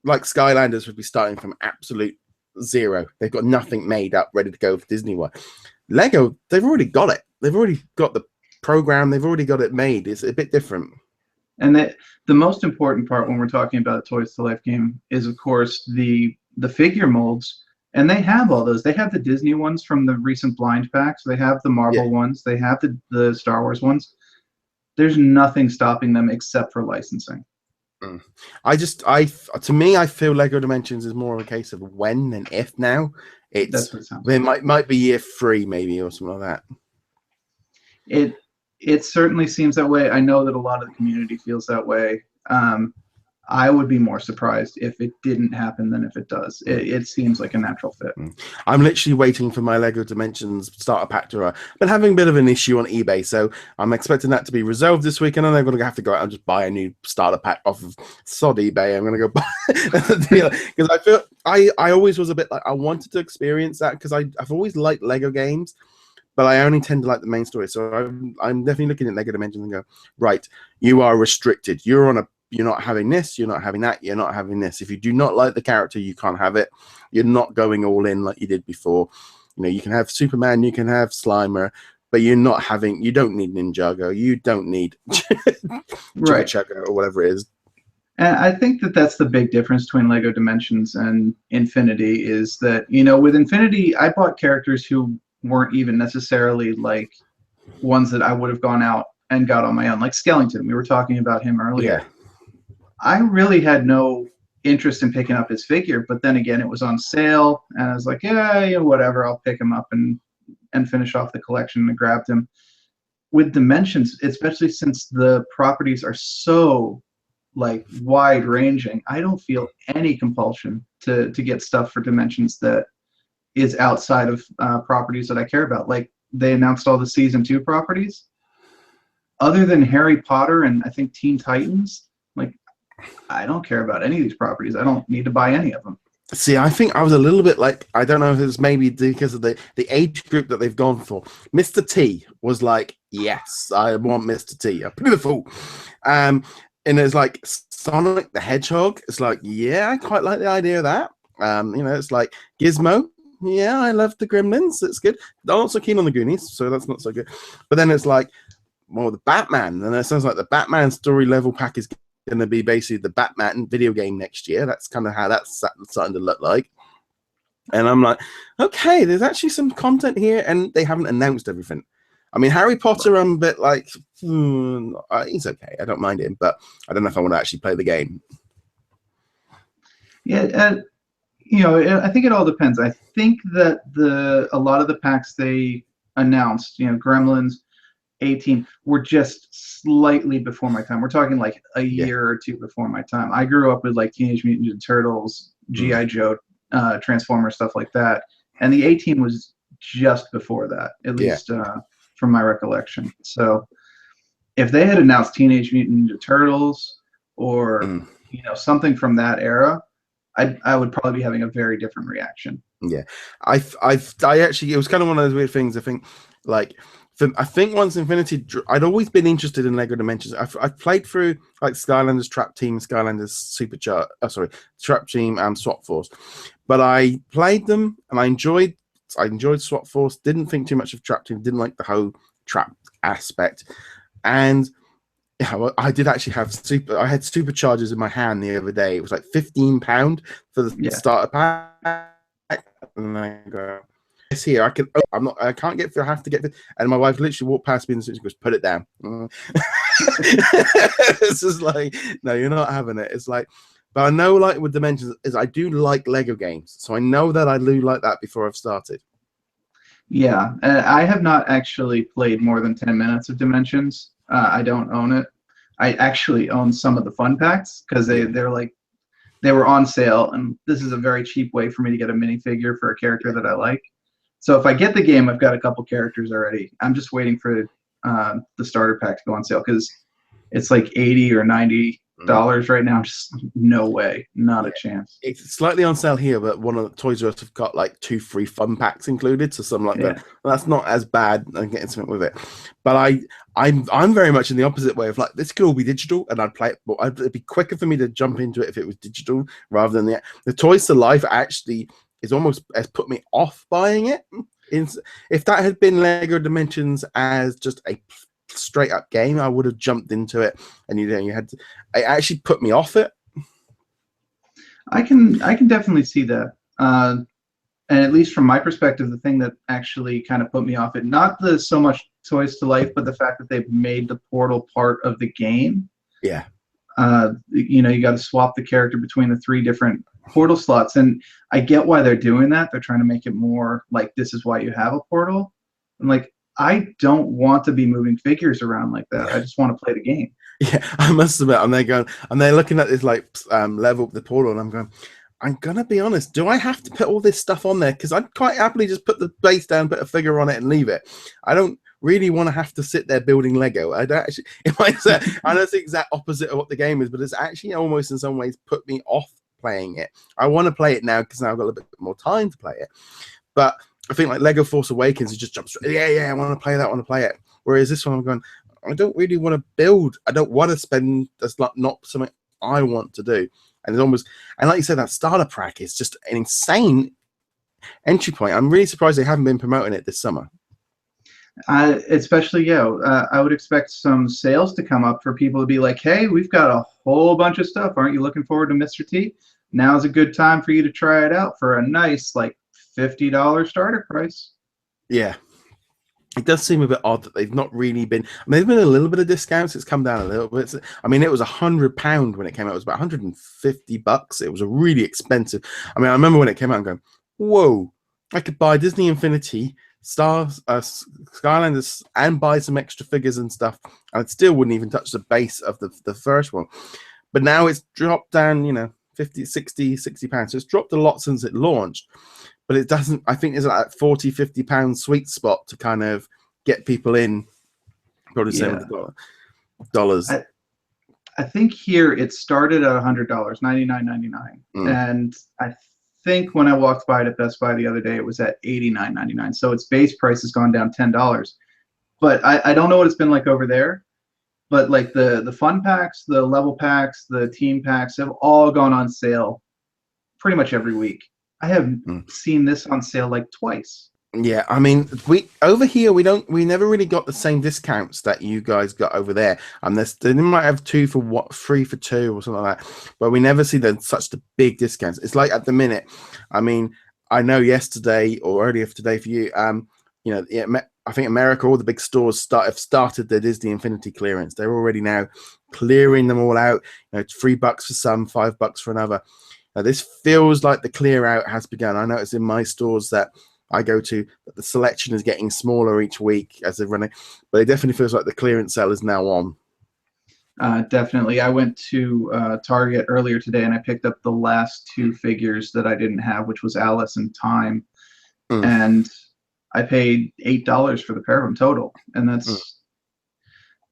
like Skylanders would be starting from absolute zero. They've got nothing made up, ready to go for Disney World. Lego, they've already got it. They've already got the program. They've already got it made. It's a bit different. And the most important part when we're talking about a Toys to Life game is, of course, the figure molds. And they have all those. They have the Disney ones from the recent blind packs. They have the Marvel ones. They have the Star Wars ones. there's nothing stopping them except for licensing. To me, I feel Lego Dimensions is more of a case of when than if now. That's what it sounds There like. might be year 3 maybe or something like that. It certainly seems that way. I know that a lot of the community feels that way. I would be more surprised if it didn't happen than if it does. It seems like a natural fit. I'm literally waiting for my Lego Dimensions starter pack to arrive. I've been having a bit of an issue on eBay, so I'm expecting that to be resolved this week, and then I'm going to have to go out and just buy a new starter pack off of sod eBay. I'm going to go buy the deal because I feel I always was a bit like I wanted to experience that because I've always liked Lego games, but I only tend to like the main story. So I'm definitely looking at Lego Dimensions and go, right, you are restricted. You're not having this, you're not having that, you're not having this. If you do not like the character, you can't have it. You're not going all in like you did before. You know, you can have Superman, you can have Slimer, but you don't need Ninjago, you don't need Right. Chugga or whatever it is. And I think that that's the big difference between Lego Dimensions and Infinity is that, with Infinity, I bought characters who weren't even necessarily like ones that I would have gone out and got on my own, like Skellington. We were talking about him earlier. Yeah. I really had no interest in picking up his figure, but then again, it was on sale, and I was like, yeah, whatever, I'll pick him up and finish off the collection, and grabbed him. With Dimensions, especially since the properties are so like wide ranging, I don't feel any compulsion to get stuff for Dimensions that is outside of properties that I care about. Like they announced all the season 2 properties. Other than Harry Potter and I think Teen Titans, like I don't care about any of these properties. I don't need to buy any of them. See, I think I was a little bit like, I don't know if it's maybe because of the age group that they've gone for. Mr. T was like, yes, I want Mr. T. Beautiful. And it's like Sonic the Hedgehog. It's like, yeah, I quite like the idea of that. It's like Gizmo. Yeah, I love the Gremlins. It's good. I'm not so keen on the Goonies, so that's not so good. But then it's like, well, the Batman. And it sounds like the Batman story level pack is going to be basically the Batman video game next year. That's kind of how that's starting to look like. And I'm like, okay, there's actually some content here, and they haven't announced everything. I mean, Harry Potter, I'm a bit like, he's okay. I don't mind him, but I don't know if I want to actually play the game. Yeah, I think it all depends. I think that a lot of the packs they announced, Gremlins, 18, were just slightly before my time. We're talking like a year or two before my time. I grew up with like Teenage Mutant Ninja Turtles, G.I. Joe, Transformers, stuff like that. And the 18 was just before that, at least from my recollection. So if they had announced Teenage Mutant Ninja Turtles or something from that era, I would probably be having a very different reaction. Yeah, I actually, it was kind of one of those weird things. I think once Infinity, I'd always been interested in Lego Dimensions. I've played through like Skylanders Trap Team, Skylanders Trap Team, Swap Force, but I played them and I enjoyed Swap Force. Didn't think too much of Trap Team. Didn't like the whole trap aspect, and yeah, well, I did actually have I had superchargers in my hand the other day. It was like £15 for the starter pack, and I go, it's here. I can't get through. I have to get through. And my wife literally walked past me and she goes, "Put it down." It's just like, no, you're not having it. It's like, but I know, like with Dimensions, is I do like Lego games, so I know that I do like that before I've started. Yeah, I have not actually played more than 10 minutes of Dimensions. I don't own it. I actually own some of the fun packs because they were on sale, and this is a very cheap way for me to get a minifigure for a character that I like. So if I get the game, I've got a couple characters already. I'm just waiting for the starter pack to go on sale because it's like $80 or $90 right now. Just no way, not a chance. It's slightly on sale here, but one of the Toys R Us have got like 2 free fun packs included, so something like that. Well, that's not as bad. I'm getting something with it, but I'm very much in the opposite way of like, this could all be digital, and I'd play it. But it'd be quicker for me to jump into it if it was digital rather than the Toys to Life. Actually, has put me off buying it. If that had been Lego Dimensions as just a straight up game, I would have jumped into it, and you had to. It actually put me off it. I can definitely see that. and at least from my perspective, the thing that actually kind of put me off it, not the so much Toys to Life, but the fact that they've made the portal part of the game. Yeah. You know, you got to swap the character between the 3 different portal slots, and I get why they're doing that. They're trying to make it more like this is why you have a portal. And like, I don't want to be moving figures around like that. I just want to play the game. Yeah, I must admit, and they're looking at this like level up the portal, and I'm going, I'm gonna be honest. Do I have to put all this stuff on there? Because I'd quite happily just put the base down, put a figure on it, and leave it. I don't really want to have to sit there building Lego. I don't actually. It might say, I know it's the exact opposite of what the game is, but it's actually almost in some ways put me off playing it. I want to play it now because now I've got a little bit more time to play it. But I think like Lego Force Awakens, it just jumps straight. Yeah, I want to play that. I want to play it. Whereas this one, I'm going, I don't really want to build. I don't want to spend. That's not something I want to do. And it's almost, and like you said, that starter pack is just an insane entry point. I'm really surprised they haven't been promoting it this summer. Especially, I would expect some sales to come up for people to be like, hey, we've got a whole bunch of stuff. Aren't you looking forward to Mr. T? Now's a good time for you to try it out for a nice, like, $50 starter price. Yeah. It does seem a bit odd that they've not really been. I mean, there's been a little bit of discounts. It's come down a little bit. I mean, it was £100 when it came out. It was about $150. It was a really expensive. I mean, I remember when it came out, I'm going, whoa! I could buy Disney Infinity, Skylanders, and buy some extra figures and stuff. And it still wouldn't even touch the base of the first one. But now it's dropped down, you know, 50, 60 pounds. So it's dropped a lot since it launched. But it doesn't, I think there's like £40, £50 sweet spot to kind of get people in. Probably $70. I think here it started at $100, $99.99. And I think when I walked by it at Best Buy the other day, it was at $89.99. So its base price has gone down $10. But I don't know what it's been like over there. But like the fun packs, the level packs, the team packs have all gone on sale pretty much every week. I have seen this on sale like twice. Yeah, I mean, we over here we never really got the same discounts that you guys got over there. They might have 2 for what, 3 for 2 or something like that, but we never see such the big discounts. It's like at the minute. I mean, I know yesterday or earlier today for you, you know, I think America, all the big stores have started their Disney Infinity clearance. They're already now clearing them all out. You know, it's $3 for some, $5 for another. Now, this feels like the clear out has begun. I know it's in my stores that I go to that the selection is getting smaller each week as they're running, but it definitely feels like the clearance sale is now on. Definitely. I went to Target earlier today and I picked up the last 2 figures that I didn't have, which was Alice and Time. And I paid $8 for the pair of them total. And that's,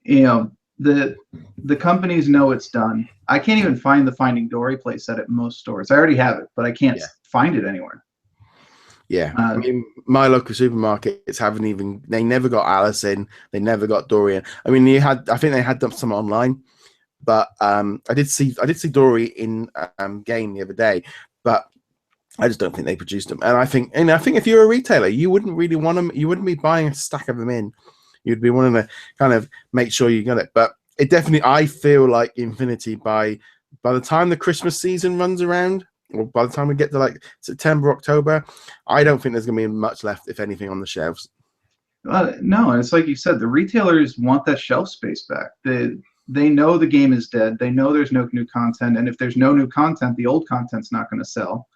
you know, the companies know it's done. I can't even find the Finding Dory playset at most stores. I already have it, but I can't find it anywhere. Yeah, I mean, my local supermarkets they never got Alice in, they never got Dory in. I mean, I think they had some online, but I did see Dory in game the other day, but I just don't think they produced them. And I think if you're a retailer, you wouldn't really want them. You wouldn't be buying a stack of them in. You'd be wanting to kind of make sure you got it. But it definitely, I feel like Infinity by the time the Christmas season runs around, or by the time we get to like September, October, I don't think there's going to be much left, if anything, on the shelves. No, it's like you said, the retailers want that shelf space back. They know the game is dead. They know there's no new content. And if there's no new content, the old content's not going to sell.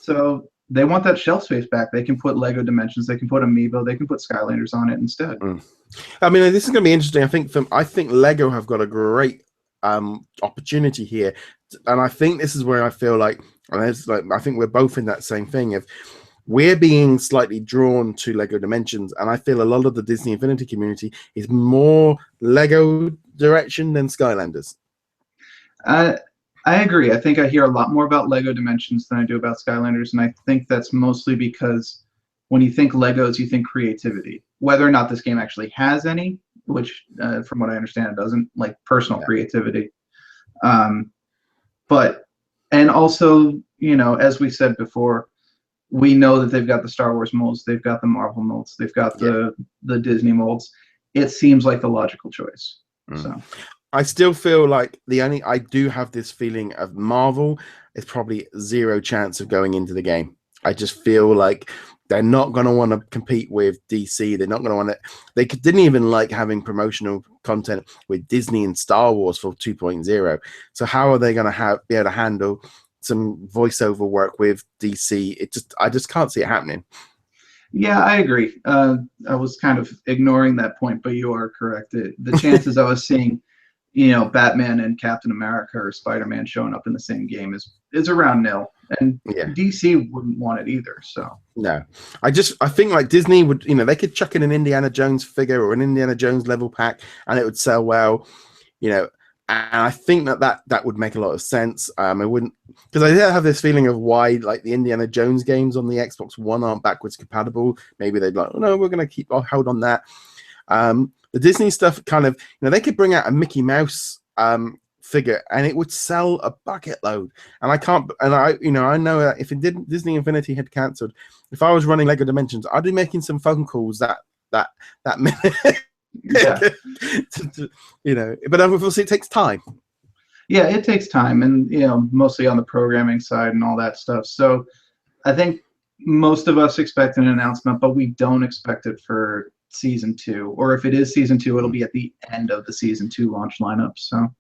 So they want that shelf space back. They can put Lego Dimensions. They can put Amiibo. They can put Skylanders on it instead. I mean, this is going to be interesting. I think Lego have got a great opportunity here, and I think this is where I feel like, I think we're both in that same thing of we're being slightly drawn to Lego Dimensions, and I feel a lot of the Disney Infinity community is more Lego direction than Skylanders. I agree. I think I hear a lot more about Lego Dimensions than I do about Skylanders, and I think that's mostly because when you think Legos, you think creativity. Whether or not this game actually has any, which from what I understand, it doesn't, like personal creativity. And also, you know, as we said before, we know that they've got the Star Wars molds, they've got the Marvel molds, they've got the Disney molds. It seems like the logical choice. So I still feel like I do have this feeling of Marvel is probably 0 chance of going into the game. I just feel like they're not going to want to compete with DC. They're not going to want to. Didn't even like having promotional content with Disney and Star Wars for 2.0. So how are they going to be able to handle some voiceover work with DC? I just can't see it happening. Yeah, I agree. I was kind of ignoring that point, but you are correct. The chances I was seeing, Batman and Captain America or Spider-Man showing up in the same game is around nil, and DC wouldn't want it either. So no, I think like Disney would, they could chuck in an Indiana Jones figure or an Indiana Jones level pack, and it would sell well, And I think that would make a lot of sense. I wouldn't, because I have this feeling of why like the Indiana Jones games on the Xbox One aren't backwards compatible. Maybe they'd like, oh, no, we're going to keep hold on that. The Disney stuff kind of, they could bring out a Mickey Mouse figure and it would sell a bucket load. And I know that if Disney Infinity had cancelled, if I was running Lego Dimensions, I'd be making some phone calls that minute. Yeah. But obviously it takes time. Yeah, it takes time, and mostly on the programming side and all that stuff. So I think most of us expect an announcement, but we don't expect it for season 2, or if it is season 2, it'll be at the end of the season 2 launch lineup. So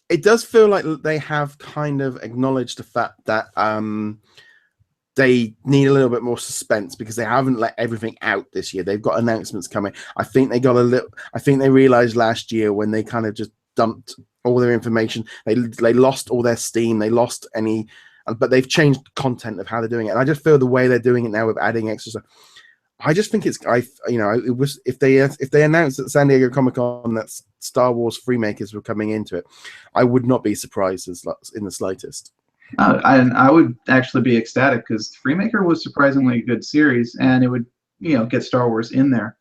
it does feel like they have kind of acknowledged the fact that they need a little bit more suspense because they haven't let everything out this year. They've got announcements coming. I think they realized last year when they kind of just dumped all their information, they lost all their steam. They lost but they've changed content of how they're doing it. And I just feel the way they're doing it now with adding extra stuff. I just think it was if they announced at San Diego Comic-Con that Star Wars Freemakers were coming into it, I would not be surprised in the slightest. I would actually be ecstatic because Freemaker was surprisingly a good series, and it would get Star Wars in there.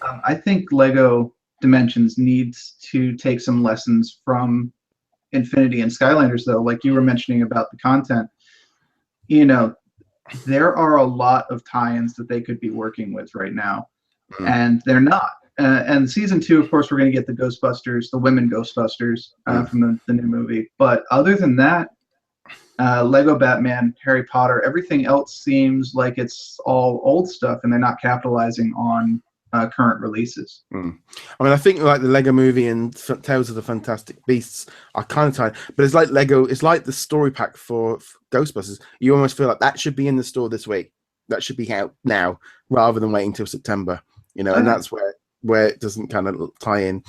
I think Lego Dimensions needs to take some lessons from Infinity and Skylanders, though. Like you were mentioning about the content, there are a lot of tie-ins that they could be working with right now, and they're not. And season 2, of course, we're going to get the Ghostbusters, the women Ghostbusters from the new movie. But other than that, Lego Batman, Harry Potter, everything else seems like it's all old stuff, and they're not capitalizing on current releases. I mean, I think like the Lego Movie and Tales of the Fantastic Beasts are kind of tied, but it's like the story pack for Ghostbusters. You almost feel like that should be in the store this week. That should be out now rather than waiting till September. And that's where it doesn't kind of tie in.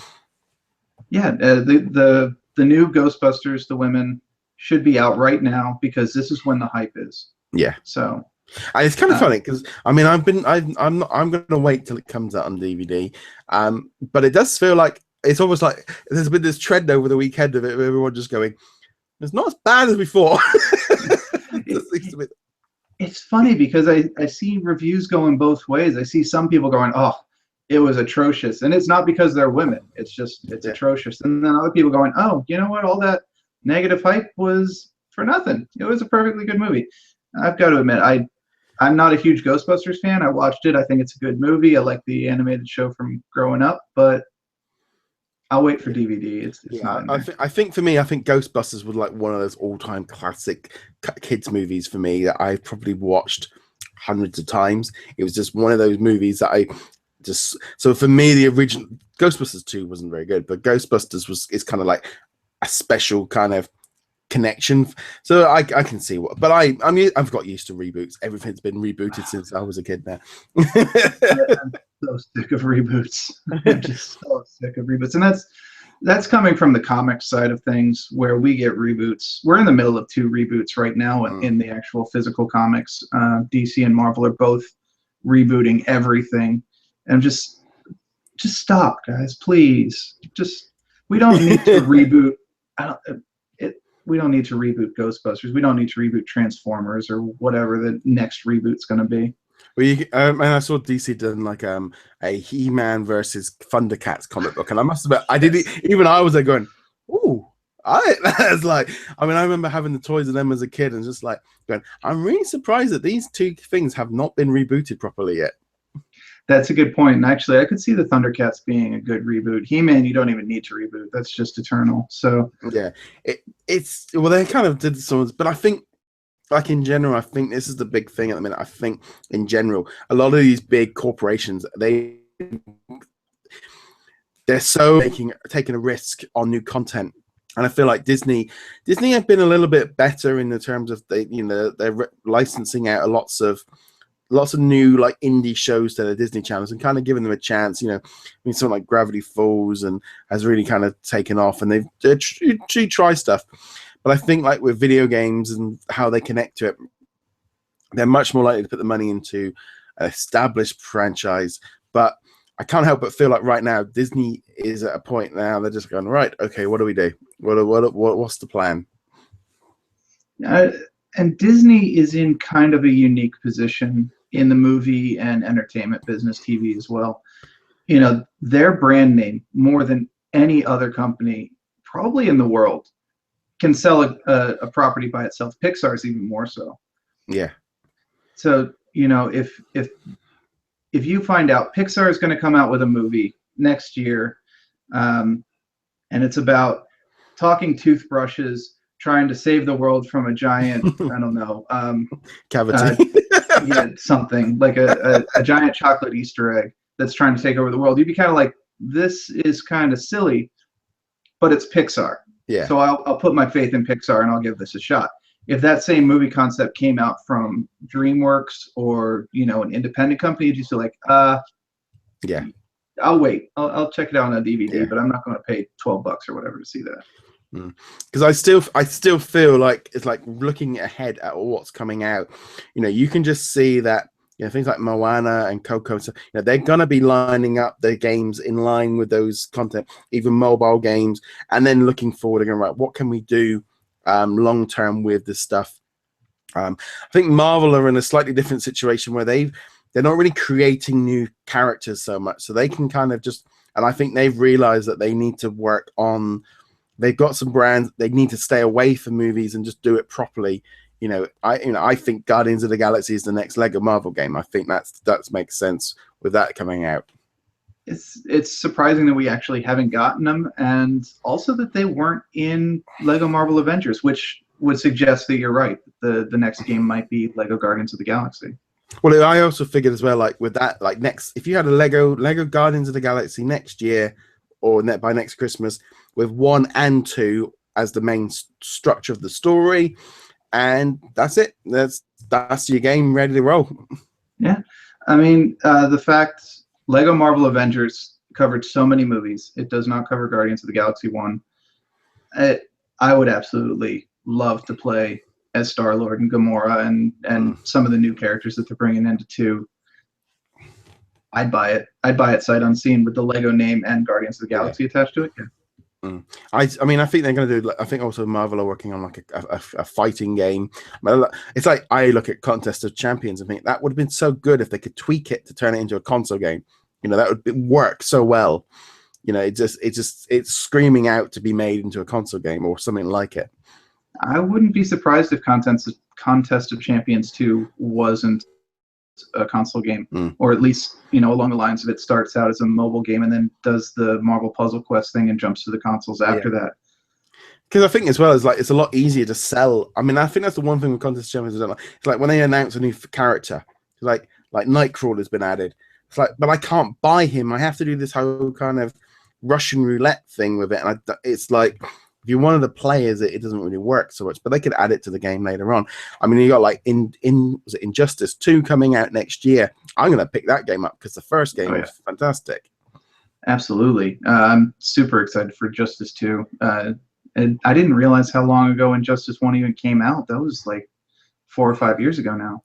Yeah, the new Ghostbusters, the women, should be out right now because this is when the hype is. Yeah. So and it's kind of funny because I mean I'm going to wait till it comes out on DVD, but it does feel like it's almost like there's been this trend over the weekend of it, of everyone just going, it's not as bad as before. It's funny because I see reviews going both ways. I see some people going, oh, it was atrocious, and it's not because they're women. It's atrocious, and then other people going, oh, you know what, all that negative hype was for nothing. It was a perfectly good movie. I've got to admit, I'm not a huge Ghostbusters fan. I watched it. I think it's a good movie. I like the animated show from growing up, but I'll wait for DVD. It's not. I think for me, I think Ghostbusters was like one of those all-time classic kids movies for me that I've probably watched hundreds of times. It was just one of those movies that so for me, the original Ghostbusters 2 wasn't very good, but Ghostbusters is kind of like a special kind of connection. So I can see but I've got used to reboots. Everything's been rebooted since I was a kid now. I'm so sick of reboots. I'm just so sick of reboots. And that's coming from the comics side of things where we get reboots. We're in the middle of 2 reboots right now in the actual physical comics. DC and Marvel are both rebooting everything. And just stop, guys, please. We don't need to reboot. We don't need to reboot Ghostbusters. We don't need to reboot Transformers or whatever the next reboot's going to be. Well, and I saw DC done like a He-Man versus Thundercats comic book, and I must admit, I was there going, ooh. That's like, I mean, I remember having the toys of them as a kid and just like going, I'm really surprised that these 2 things have not been rebooted properly yet. That's a good point. And actually, I could see the Thundercats being a good reboot. He-Man, you don't even need to reboot. That's just eternal. So yeah, it's they kind of did some, but I think like in general, I think this is the big thing at the minute. I think in general, a lot of these big corporations, they're so taking a risk on new content. And I feel like Disney have been a little bit better in the terms of they're licensing out lots of new like indie shows to the Disney channels and kind of giving them a chance. I mean, something like Gravity Falls and has really kind of taken off, and they try stuff. But I think like with video games and how they connect to it, they're much more likely to put the money into an established franchise. But I can't help but feel like right now Disney is at a point now they're just going, right, okay, what do we do? What's the plan? And Disney is in kind of a unique position in the movie and entertainment business, TV as well. Their brand name, more than any other company probably in the world, can sell a property by itself. Pixar's even more so. Yeah. So, if you find out Pixar is going to come out with a movie next year, and it's about talking toothbrushes trying to save the world from a giant, I don't know, cavity, something like a giant chocolate Easter egg that's trying to take over the world, you'd be kind of like, this is kind of silly, but it's Pixar. Yeah. So I'll put my faith in Pixar and I'll give this a shot. If that same movie concept came out from DreamWorks or an independent company, you'd just be like, yeah, I'll wait. I'll check it out on a DVD, but I'm not going to pay $12 or whatever to see that. Because I still feel like it's like looking ahead at what's coming out. You can just see that things like Moana and Coco, so they're gonna be lining up their games in line with those content, even mobile games, and then looking forward again, right, what can we do long term with this stuff? I think Marvel are in a slightly different situation where they're not really creating new characters so much, so they can kind of just, and I think they've realized that they need to work on, they've got some brands, they need to stay away from movies and just do it properly. I think Guardians of the Galaxy is the next Lego Marvel game. I think that makes sense with that coming out. It's surprising that we actually haven't gotten them, and also that they weren't in Lego Marvel Avengers, which would suggest that you're right. The next game might be Lego Guardians of the Galaxy. Well, I also figured as well, like with that, like if you had a Lego Guardians of the Galaxy next year or by next Christmas, with 1 and 2 as the main structure of the story, and that's it. That's your game ready to roll. Yeah, I mean, the fact Lego Marvel Avengers covered so many movies, it does not cover Guardians of the Galaxy 1. I would absolutely love to play as Star-Lord and Gamora and some of the new characters that they're bringing into 2. I'd buy it. I'd buy it sight unseen with the Lego name and Guardians of the Galaxy attached to it. Yeah. I mean, I think they're going to do. I think also Marvel are working on like a fighting game. It's like I look at Contest of Champions and think that would have been so good if they could tweak it to turn it into a console game. That would work so well. It's screaming out to be made into a console game or something like it. I wouldn't be surprised if Contest of Champions 2 wasn't a console game, or at least along the lines of it starts out as a mobile game and then does the Marvel Puzzle Quest thing and jumps to the consoles after that. Because I think as well as like it's a lot easier to sell. I mean, I think that's the one thing with Contest of Champions I don't like. It's like when they announce a new character, like Nightcrawler's been added. It's like, but I can't buy him. I have to do this whole kind of Russian roulette thing with it, and it's like, if you wanted to play as it doesn't really work so much, but they could add it to the game later on. I mean, you got like was it Injustice 2 coming out next year? I'm going to pick that game up because the first game was fantastic. Absolutely. I'm super excited for Justice 2. And I didn't realize how long ago Injustice 1 even came out. That was like 4 or 5 years ago now.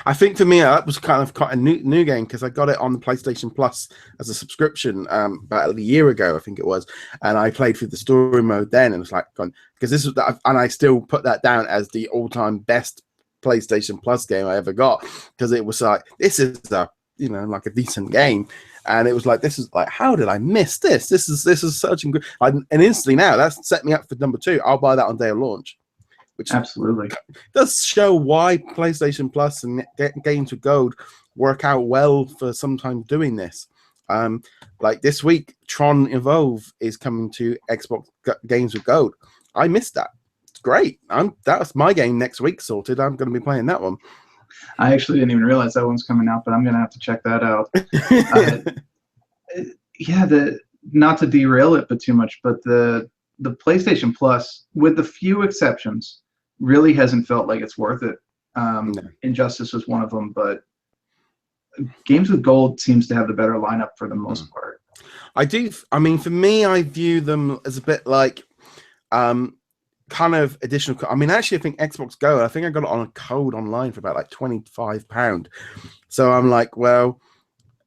I think for me that was kind of quite a new game because I got it on the PlayStation Plus as a subscription about a year ago, I think it was, and I played through the story mode then, and it was like, because this was, and I still put that down as the all-time best PlayStation Plus game I ever got because it was like, this is a like a decent game, and it was like, this is like, how did I miss this? This is such a good, and instantly now that's set me up for number 2. I'll buy that on day of launch. Which absolutely does show why PlayStation Plus and Games with Gold work out well for sometimes doing this. Like this week, Tron Evolve is coming to Xbox Games with Gold. I missed that. great. That's my game next week sorted. I'm going to be playing that one. I actually didn't even realize that one's coming out, but I'm going to have to check that out. Yeah, not to derail it but too much, but the PlayStation Plus, with the few exceptions, really hasn't felt like it's worth it. No. Injustice was one of them, but Games with Gold seems to have the better lineup for the most part. I do. I mean, for me, I view them as a bit like kind of additional. I mean, actually, I think Xbox Go, I think I got it on a code online for about like £25. So I'm like, well,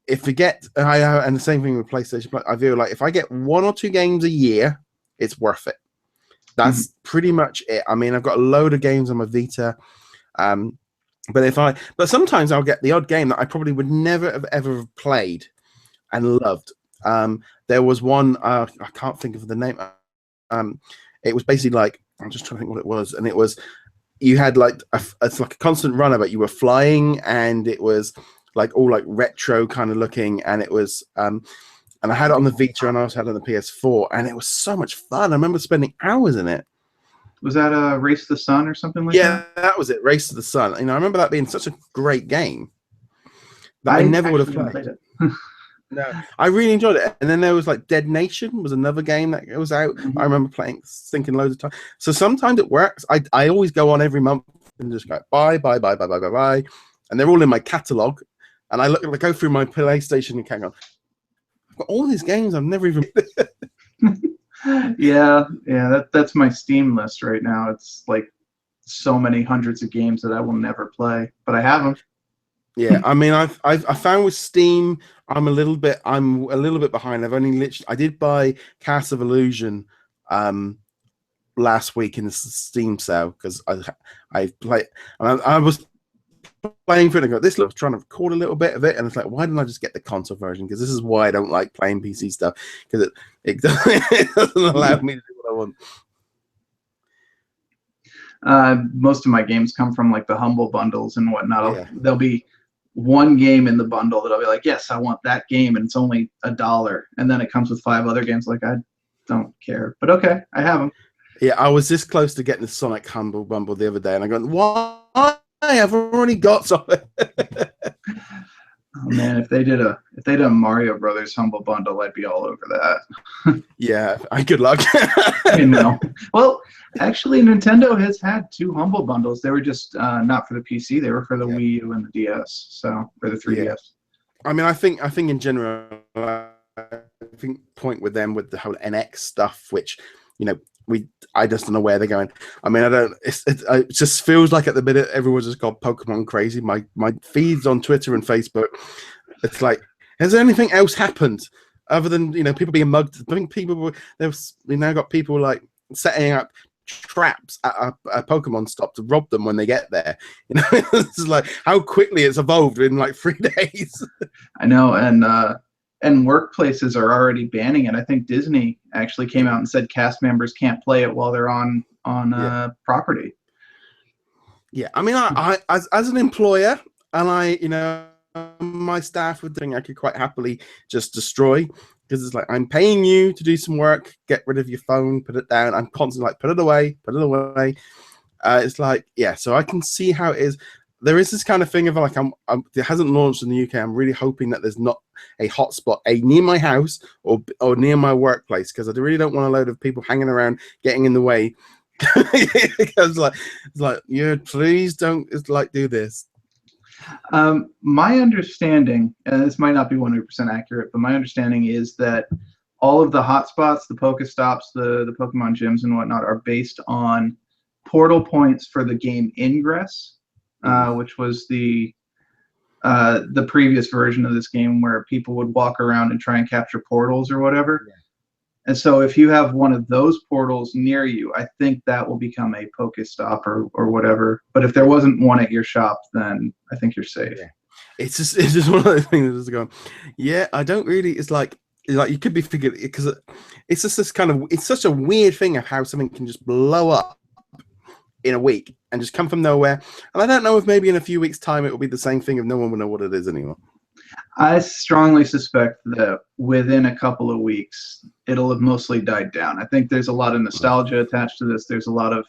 if we get, and the same thing with PlayStation Plus, I feel like if I get 1 or 2 games a year, it's worth it. That's pretty much it. I mean, I've got a load of games on my Vita. But sometimes I'll get the odd game that I probably would never have ever played and loved. There was one, I can't think of the name. It was basically like, I'm just trying to think what it was. And it was, you had like, it's like a constant runner, but you were flying, and it was like all like retro kind of looking. And it was, and I had it on the Vita, and I also had it on the PS4, and it was so much fun. I remember spending hours in it. Was that a Race to the Sun or something like that? Yeah, that was it. Race to the Sun. You know, I remember that being such a great game that I never would have played it. No, I really enjoyed it. And then there was like Dead Nation was another game that was out. I remember thinking loads of time. So sometimes it works. I always go on every month and just go buy, and they're all in my catalog. And I go through my PlayStation account. I've got all these games I've never even. Yeah, that's my Steam list right now. It's like so many hundreds of games that I will never play, but I have them. Yeah, I mean, I found with Steam, I'm a little bit behind. I did buy Cast of Illusion last week in the Steam sale because I played, and I was playing for it and I got trying to record a little bit of it, and it's like, why didn't I just get the console version? Because this is why I don't like playing PC stuff, because it doesn't allow me to do what I want. Most of my games come from like the Humble bundles and whatnot. There'll be one game in the bundle that I'll be like, yes, I want that game, and it's only $1, and then it comes with 5 other games. Like, I don't care, but okay, I have them. Yeah, I was this close to getting the Sonic Humble Bundle the other day, and I go, why? I've already got something. Oh man, if they did a Mario Brothers Humble Bundle, I'd be all over that. Yeah, good luck. I know. Well, actually, Nintendo has had 2 Humble Bundles. They were just not for the PC. They were for the Wii U and the DS, so for the 3DS. Yeah. I mean, I think in general, I think point with them with the whole NX stuff, which, you know, I just don't know where they're going. I mean, it just feels like at the minute everyone's just got Pokemon crazy. My feeds on Twitter and Facebook, it's like, has anything else happened other than, you know, people being mugged? I think we now got people like setting up traps at a Pokemon stop to rob them when they get there. You know, it's like how quickly it's evolved in like 3 days. I know, and workplaces are already banning it. I think Disney actually came out and said cast members can't play it while they're on property. Yeah, I mean, I as an employer, and you know, my staff would think I could quite happily just destroy, because it's like, I'm paying you to do some work, get rid of your phone, put it down. I'm constantly like, put it away. It's like, yeah, so I can see how it is. There is this kind of thing of like, it hasn't launched in the UK. I'm really hoping that there's not a hotspot near my house or near my workplace, because I really don't want a load of people hanging around getting in the way. Because it's like, yeah, please don't do this. My understanding, and this might not be 100% accurate, but my understanding is that all of the hotspots, the Pokestops, the Pokemon gyms and whatnot, are based on portal points for the game Ingress. Which was the previous version of this game where people would walk around and try and capture portals or whatever. Yeah. And so if you have one of those portals near you, I think that will become a Pokestop or whatever. But if there wasn't one at your shop, then I think you're safe. Yeah. It's just one of those things that's going, yeah, I don't really, it's like you could be figuring, because it's just this kind of, it's such a weird thing of how something can just blow up in a week and just come from nowhere. And I don't know if maybe in a few weeks' time it will be the same thing if no one will know what it is anymore. I strongly suspect that within a couple of weeks, it'll have mostly died down. I think there's a lot of nostalgia attached to this. There's a lot of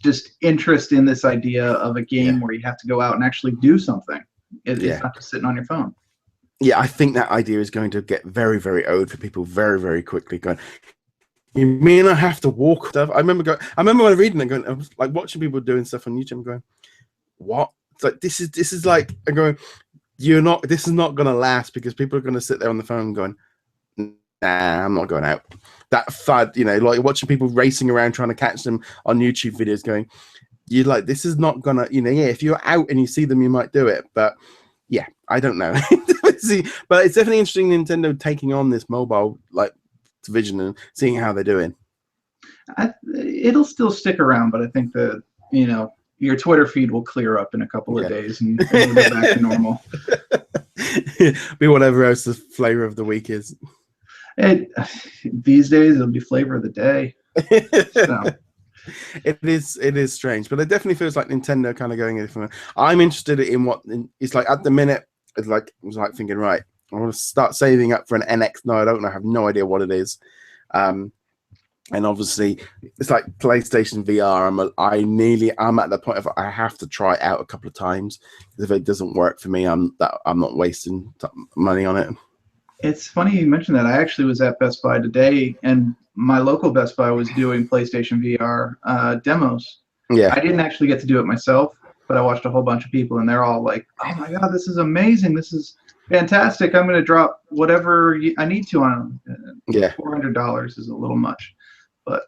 just interest in this idea of a game where you have to go out and actually do something. It's not just sitting on your phone. Yeah, I think that idea is going to get very, very old for people very, very quickly. Going, you mean I have to walk stuff? I remember when I was reading it, going, I was like watching people doing stuff on YouTube, and going, what? It's like this is like, I'm going, this is not going to last, because people are going to sit there on the phone going, nah, I'm not going out. That fad, like watching people racing around trying to catch them on YouTube videos, going, you're like, this is not gonna, if you're out and you see them, you might do it, but yeah, I don't know. But it's definitely interesting, Nintendo taking on this mobile division and seeing how they're doing. It'll still stick around, but I think that your Twitter feed will clear up in a couple of days and we'll go back to normal. Be whatever else the flavor of the week is. These days it'll be flavor of the day. So. It is strange, but it definitely feels like Nintendo kind of going in different. I'm interested in what it's like at the minute. It's like I was like thinking, right, I want to start saving up for an NX. No, I don't know. I have no idea what it is. And obviously, it's like PlayStation VR. I'm at the point of I have to try it out a couple of times, because if it doesn't work for me, I'm not wasting money on it. It's funny you mentioned that. I actually was at Best Buy today, and my local Best Buy was doing PlayStation VR demos. Yeah. I didn't actually get to do it myself, but I watched a whole bunch of people, and they're all like, "Oh my God, this is amazing! This is fantastic! I'm going to drop whatever I need to on them." Yeah. $400 is a little much, but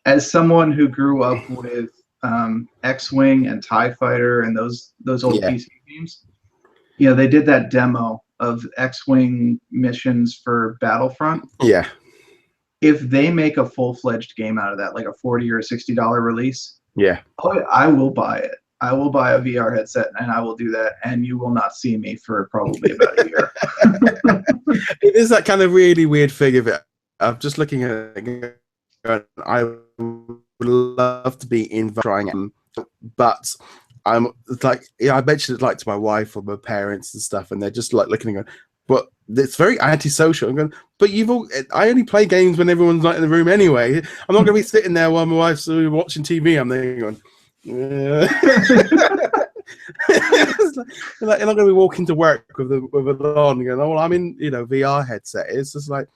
as someone who grew up with X-Wing and TIE Fighter and those old PC games, they did that demo of X-Wing missions for Battlefront. Yeah. If they make a full-fledged game out of that, like a $40 or $60 release, I will buy it. I will buy a VR headset and I will do that, and you will not see me for probably about a year. It is that kind of really weird thing of it. I'm just looking at it, I would love to be in trying it, but it's like, I mentioned it to my wife or my parents and stuff, and they're just like looking and going, but it's very antisocial. I'm going, but I only play games when everyone's not in the room anyway. I'm not going to be sitting there while my wife's watching TV. I'm there going, yeah. Like, you're not going to be walking to work with it on and going, oh, well, I'm in VR headset. It's just like,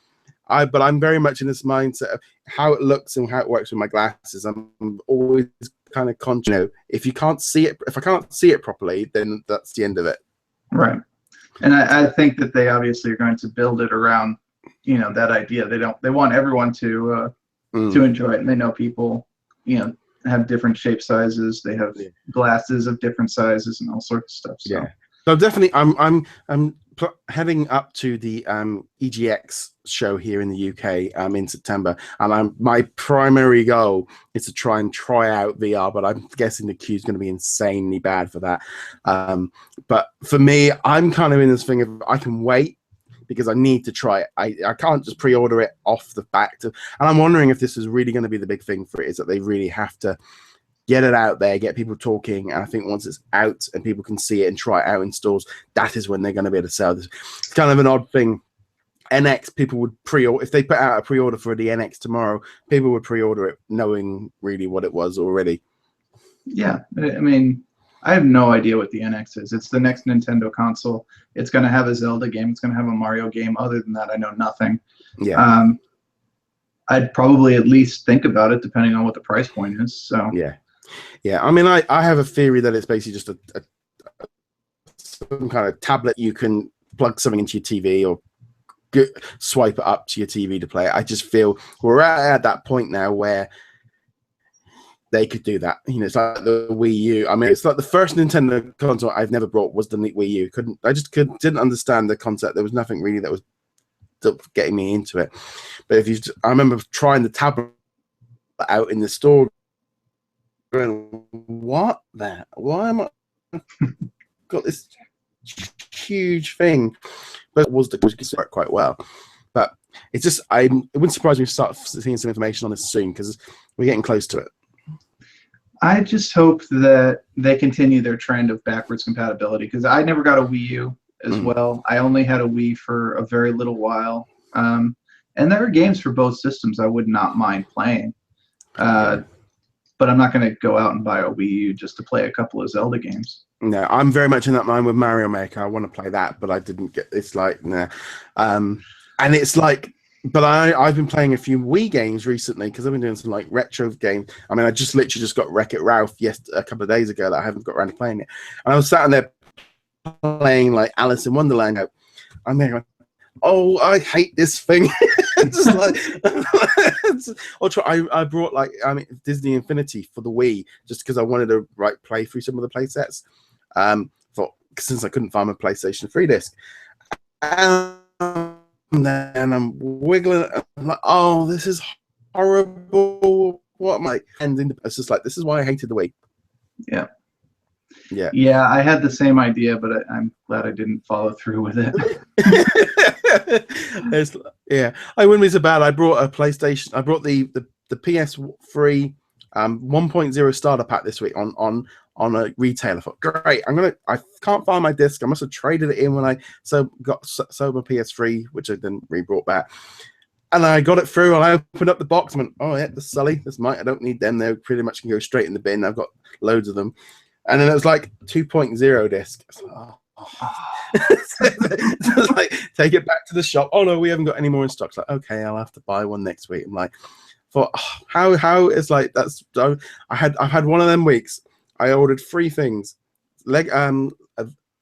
but I'm very much in this mindset of how it looks and how it works with my glasses. I'm always kind of conscious. If I can't see it properly, then that's the end of it. Right. And I think that they obviously are going to build it around, that idea. They want everyone to enjoy it, and they know people, have different shape sizes. They have glasses of different sizes and all sorts of stuff. So. Yeah. So definitely, I'm heading up to the EGX show here in the UK in September, and my primary goal is to try out VR, but I'm guessing the queue is going to be insanely bad for that. But for me, I'm kind of in this thing of I can wait because I need to try it. I can't just pre-order it off the back. And I'm wondering if this is really going to be the big thing for it, is that they really have to get it out there, get people talking, and I think once it's out and people can see it and try it out in stores, that is when they're going to be able to sell this. It's kind of an odd thing. NX, people would pre-order, if they put out a pre-order for the NX tomorrow, people would pre-order it knowing really what it was already. Yeah, I mean, I have no idea what the NX is. It's the next Nintendo console. It's going to have a Zelda game. It's going to have a Mario game. Other than that, I know nothing. Yeah. I'd probably at least think about it, depending on what the price point is. So yeah. I mean, I have a theory that it's basically just some kind of tablet you can plug something into your TV or swipe it up to your TV to play it. I just feel we're at that point now where they could do that. It's like the Wii U. I mean, it's like the first Nintendo console I've never brought was the Wii U. Didn't understand the concept. There was nothing really that was getting me into it. But I remember trying the tablet out in the store, going, what that? Why am I got this huge thing? But it was work quite well. But it's just it wouldn't surprise me to start seeing some information on this soon, because we're getting close to it. I just hope that they continue their trend of backwards compatibility, because I never got a Wii U as well. I only had a Wii for a very little while. And And there are games for both systems I would not mind playing. But I'm not going to go out and buy a Wii U just to play a couple of Zelda games. No, I'm very much in that mind with Mario Maker. I want to play that, but I didn't get. It's like nah, and it's like. But I've been playing a few Wii games recently because I've been doing some like retro games. I mean, I just literally just got Wreck-It Ralph a couple of days ago that I haven't got around to playing it, and I was sat in there playing like Alice in Wonderland. I'm there. Oh, I hate this thing. Just like, I brought Disney Infinity for the Wii just because I wanted to play through some of the play sets. Since I couldn't find my PlayStation 3 disc, and then I'm wiggling. I'm like, oh, this is horrible. What am I? And it's just like, this is why I hated the Wii. Yeah. Yeah, I had the same idea, but I'm glad I didn't follow through with it. I wouldn't be so bad. I brought a PlayStation. I brought the PS3 1.0 starter pack this week on a retailer. I thought, great. I can't find my disc. I must have traded it in when I sold my PS3, which I then re-brought back. And I got it through, and I opened up the box and went, oh yeah, this Sully, I don't need them. They pretty much can go straight in the bin. I've got loads of them. And then it was like 2.0 disc. So it's like, take it back to the shop. Oh no, we haven't got any more in stock. It's like, okay, I'll have to buy one next week. I'm like, how is like that's. I've had one of them weeks. I ordered 3 things.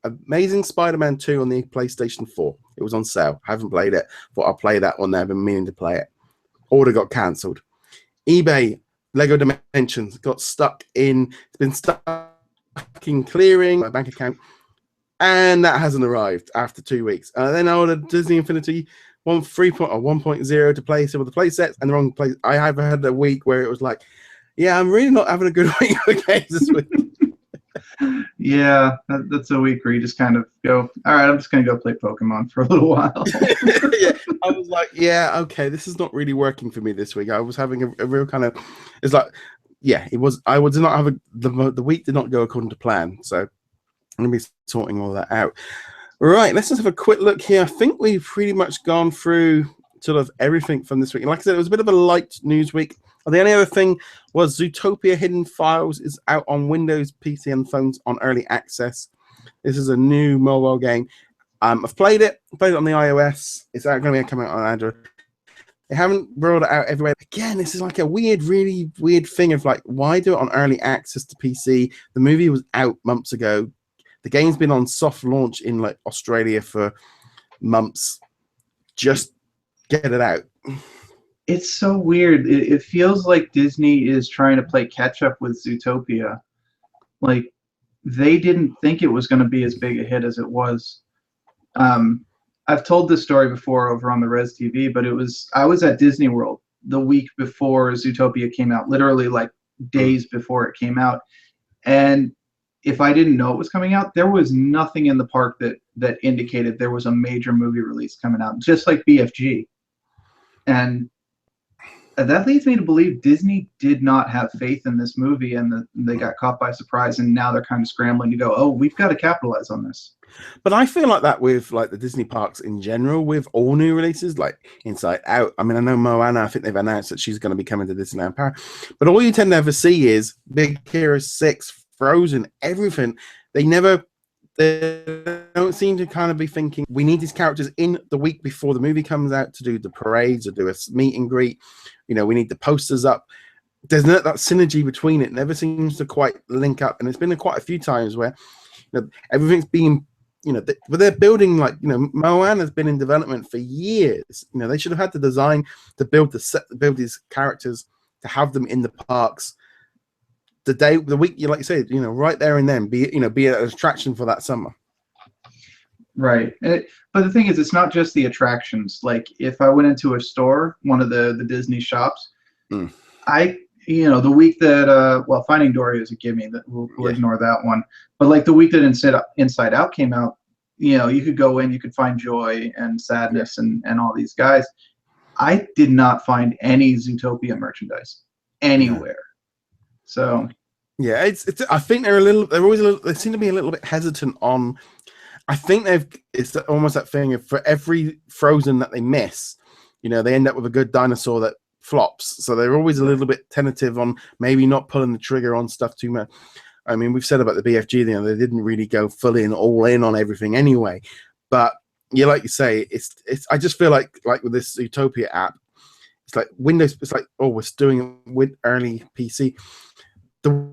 Amazing Spider-Man 2 on the PlayStation 4. It was on sale. I haven't played it, but I'll play that one there. I've been meaning to play it. Order got cancelled. eBay Lego Dimensions got stuck in. It's been stuck in clearing my bank account, and that hasn't arrived after 2 weeks. Then I ordered Disney Infinity 1.0 to play some of the play sets, and the wrong place. I have had a week where it was like, yeah, I'm really not having a good week of games this week. Yeah, that's a week where you just kind of go, all right, I'm just going to go play Pokemon for a little while. Yeah, I was like, yeah, okay, this is not really working for me this week. I was having a real kind of, it's like, yeah, it was. I did not have the week did not go according to plan, so I'm gonna be sorting all that out. Right, let's just have a quick look here. I think we've pretty much gone through sort of everything from this week. And like I said, it was a bit of a light news week. The only other thing was Zootopia Hidden Files is out on Windows, PC, and phones on early access. This is a new mobile game. I've played it on the iOS. It's going to be coming out on Android. They haven't rolled it out everywhere. Again, this is like a really weird thing of like, why do it on early access to PC? The movie was out months ago. The game's been on soft launch in like Australia for months. Just get it out. It's so weird. It feels like Disney is trying to play catch up with Zootopia. Like, they didn't think it was going to be as big a hit as it was. I've told this story before over on the Res TV, but I was at Disney World the week before Zootopia came out, literally like days before it came out. And if I didn't know it was coming out, there was nothing in the park that indicated there was a major movie release coming out, just like BFG. And that leads me to believe Disney did not have faith in this movie, and they got caught by surprise, and now they're kind of scrambling to go, oh, we've got to capitalize on this. But I feel like that with like the Disney parks in general, with all new releases, like Inside Out. I mean, I know Moana, I think they've announced that she's going to be coming to Disneyland Paris. But all you tend to ever see is Big Hero 6, Frozen, everything. They don't seem to kind of be thinking, we need these characters in the week before the movie comes out to do the parades or do a meet and greet. You know, we need the posters up. There's not that synergy between it. Never seems to quite link up. And it's been quite a few times where, you know, everything's being, you know, but they're building, like, you know, Moana has been in development for years. You know, they should have had the design to build these characters, to have them in the parks the week, you like you said, you know, right there and then, be an attraction for that summer. Right. But the thing is, it's not just the attractions. Like, if I went into a store, one of the Disney shops, the week that, Finding Dory is a gimme, that we'll ignore that one. But like the week that Inside Out came out, you know, you could go in, you could find joy and sadness and all these guys. I did not find any Zootopia merchandise anywhere. So yeah, it's. I think they seem to be a little bit hesitant on. I think it's almost that thing of, for every Frozen that they miss, they end up with a good dinosaur that flops. So they're always a little bit tentative on maybe not pulling the trigger on stuff too much. I mean, we've said about the BFG, they didn't really go all in on everything anyway. But yeah, like you say, it's. I just feel like with this Utopia app, it's like Windows. It's like, oh, we're doing it with early PC. The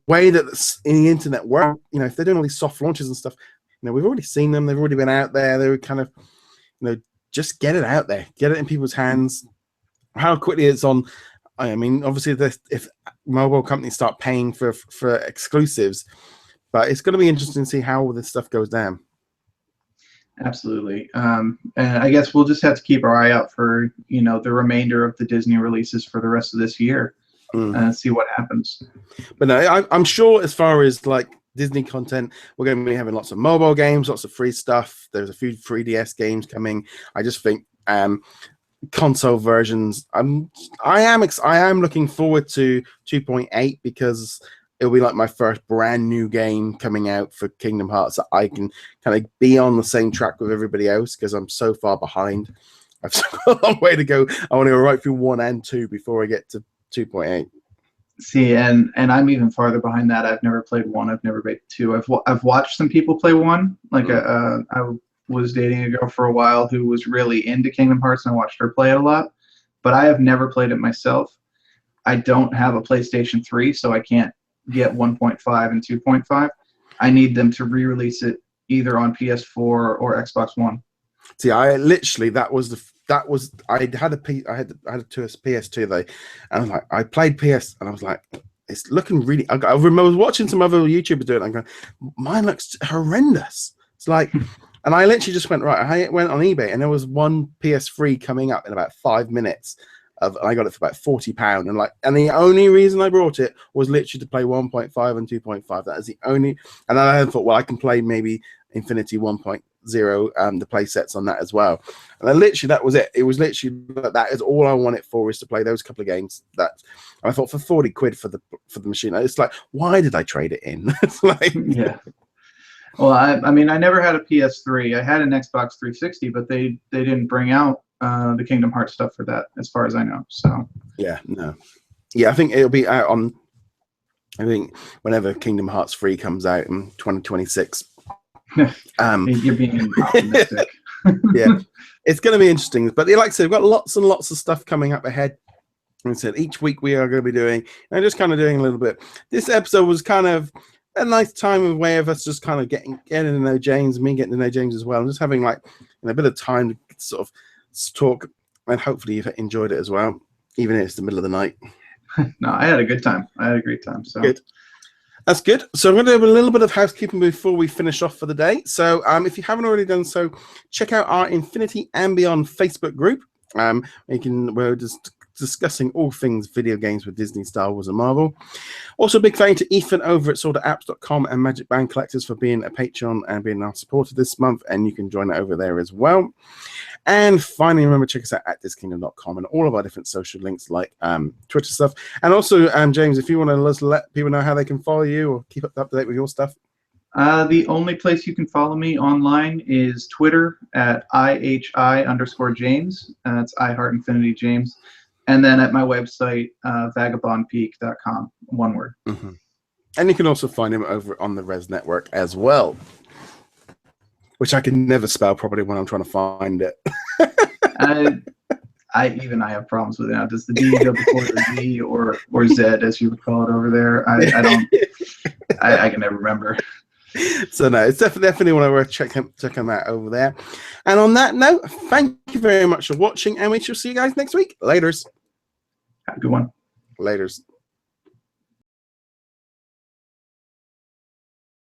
way that in the internet work, if they're doing all these soft launches and stuff, we've already seen them. They've already been out there. They were kind of, just get it out there, get it in people's hands. How quickly it's on. I mean, obviously, if mobile companies start paying for exclusives, but it's going to be interesting to see how this stuff goes down. Absolutely. And I guess we'll just have to keep our eye out for, the remainder of the Disney releases for the rest of this year and see what happens. But no, I'm sure as far as like Disney content, we're going to be having lots of mobile games, lots of free stuff. There's a few 3DS games coming. I just think console versions. I am looking forward to 2.8 because it'll be like my first brand new game coming out for Kingdom Hearts that I can kind of be on the same track with everybody else because I'm so far behind. I've still got a long way to go. I want to go right through 1 and 2 before I get to 2.8. See, and I'm even farther behind that. I've never played 1. I've never played 2. I've watched some people play 1. Like I was dating a girl for a while who was really into Kingdom Hearts, and I watched her play it a lot. But I have never played it myself. I don't have a PlayStation 3, so I can't get 1.5 and 2.5. I need them to re-release it either on PS4 or Xbox One. See, I literally I had a PS2 though, and I was like, I played PS, and I was like, it's looking really. I was watching some other YouTubers do it, and I'm going, mine looks horrendous. It's like, and I literally just went right. I went on eBay, and there was one PS3 coming up in about 5 minutes. I got it for about £40, and the only reason I brought it was literally to play 1.5 and 2.5. That is the only, and then I thought, well, I can play maybe Infinity 1.0, the play sets on that as well. And then literally that was it. It was literally that is all I want it for, is to play those couple of games. And I thought for 40 quid for the machine, it's like, why did I trade it in? It's like, yeah. Well, I mean, I never had a PS3. I had an Xbox 360, but they didn't bring out the Kingdom Hearts stuff for that, as far as I know. So yeah, no, yeah, I think it'll be out on. I think whenever Kingdom Hearts 3 comes out in 2026. You're being optimistic. Yeah, it's going to be interesting. But like I said, we've got lots and lots of stuff coming up ahead. And I said each week we are going to be doing, and just kind of doing a little bit. This episode was kind of a nice time of way of us just kind of getting to know James, me getting to know James as well, and just having like a bit of time to sort of talk, and hopefully you've enjoyed it as well, even if it's the middle of the night. No, I had a good time. I had a great time. So good. That's good. So I'm going to do a little bit of housekeeping before we finish off for the day. So if you haven't already done so, check out our Infinity and Beyond Facebook group. We're just discussing all things video games with Disney, Star Wars, and Marvel. Also, a big thank you to Ethan over at sortaapps.com and Magic Band Collectors for being a patron and being our supporter this month, and you can join it over there as well. And finally, remember, check us out at DisKingdom.com and all of our different social links like Twitter stuff. And also, James, if you want to let people know how they can follow you or keep up to date with your stuff. The only place you can follow me online is Twitter at IHI_James. That's iHeartInfinity James. And then at my website, vagabondpeak.com, one word. Mm-hmm. And you can also find him over on the Res Network as well, which I can never spell properly when I'm trying to find it. I have problems with it now. Does the D go before the Z or Z, as you would call it over there? I don't. I can never remember. So no, it's definitely one worth check them out over there. And on that note, thank you very much for watching, and we shall see you guys next week. Laters. Have a good one. Laters.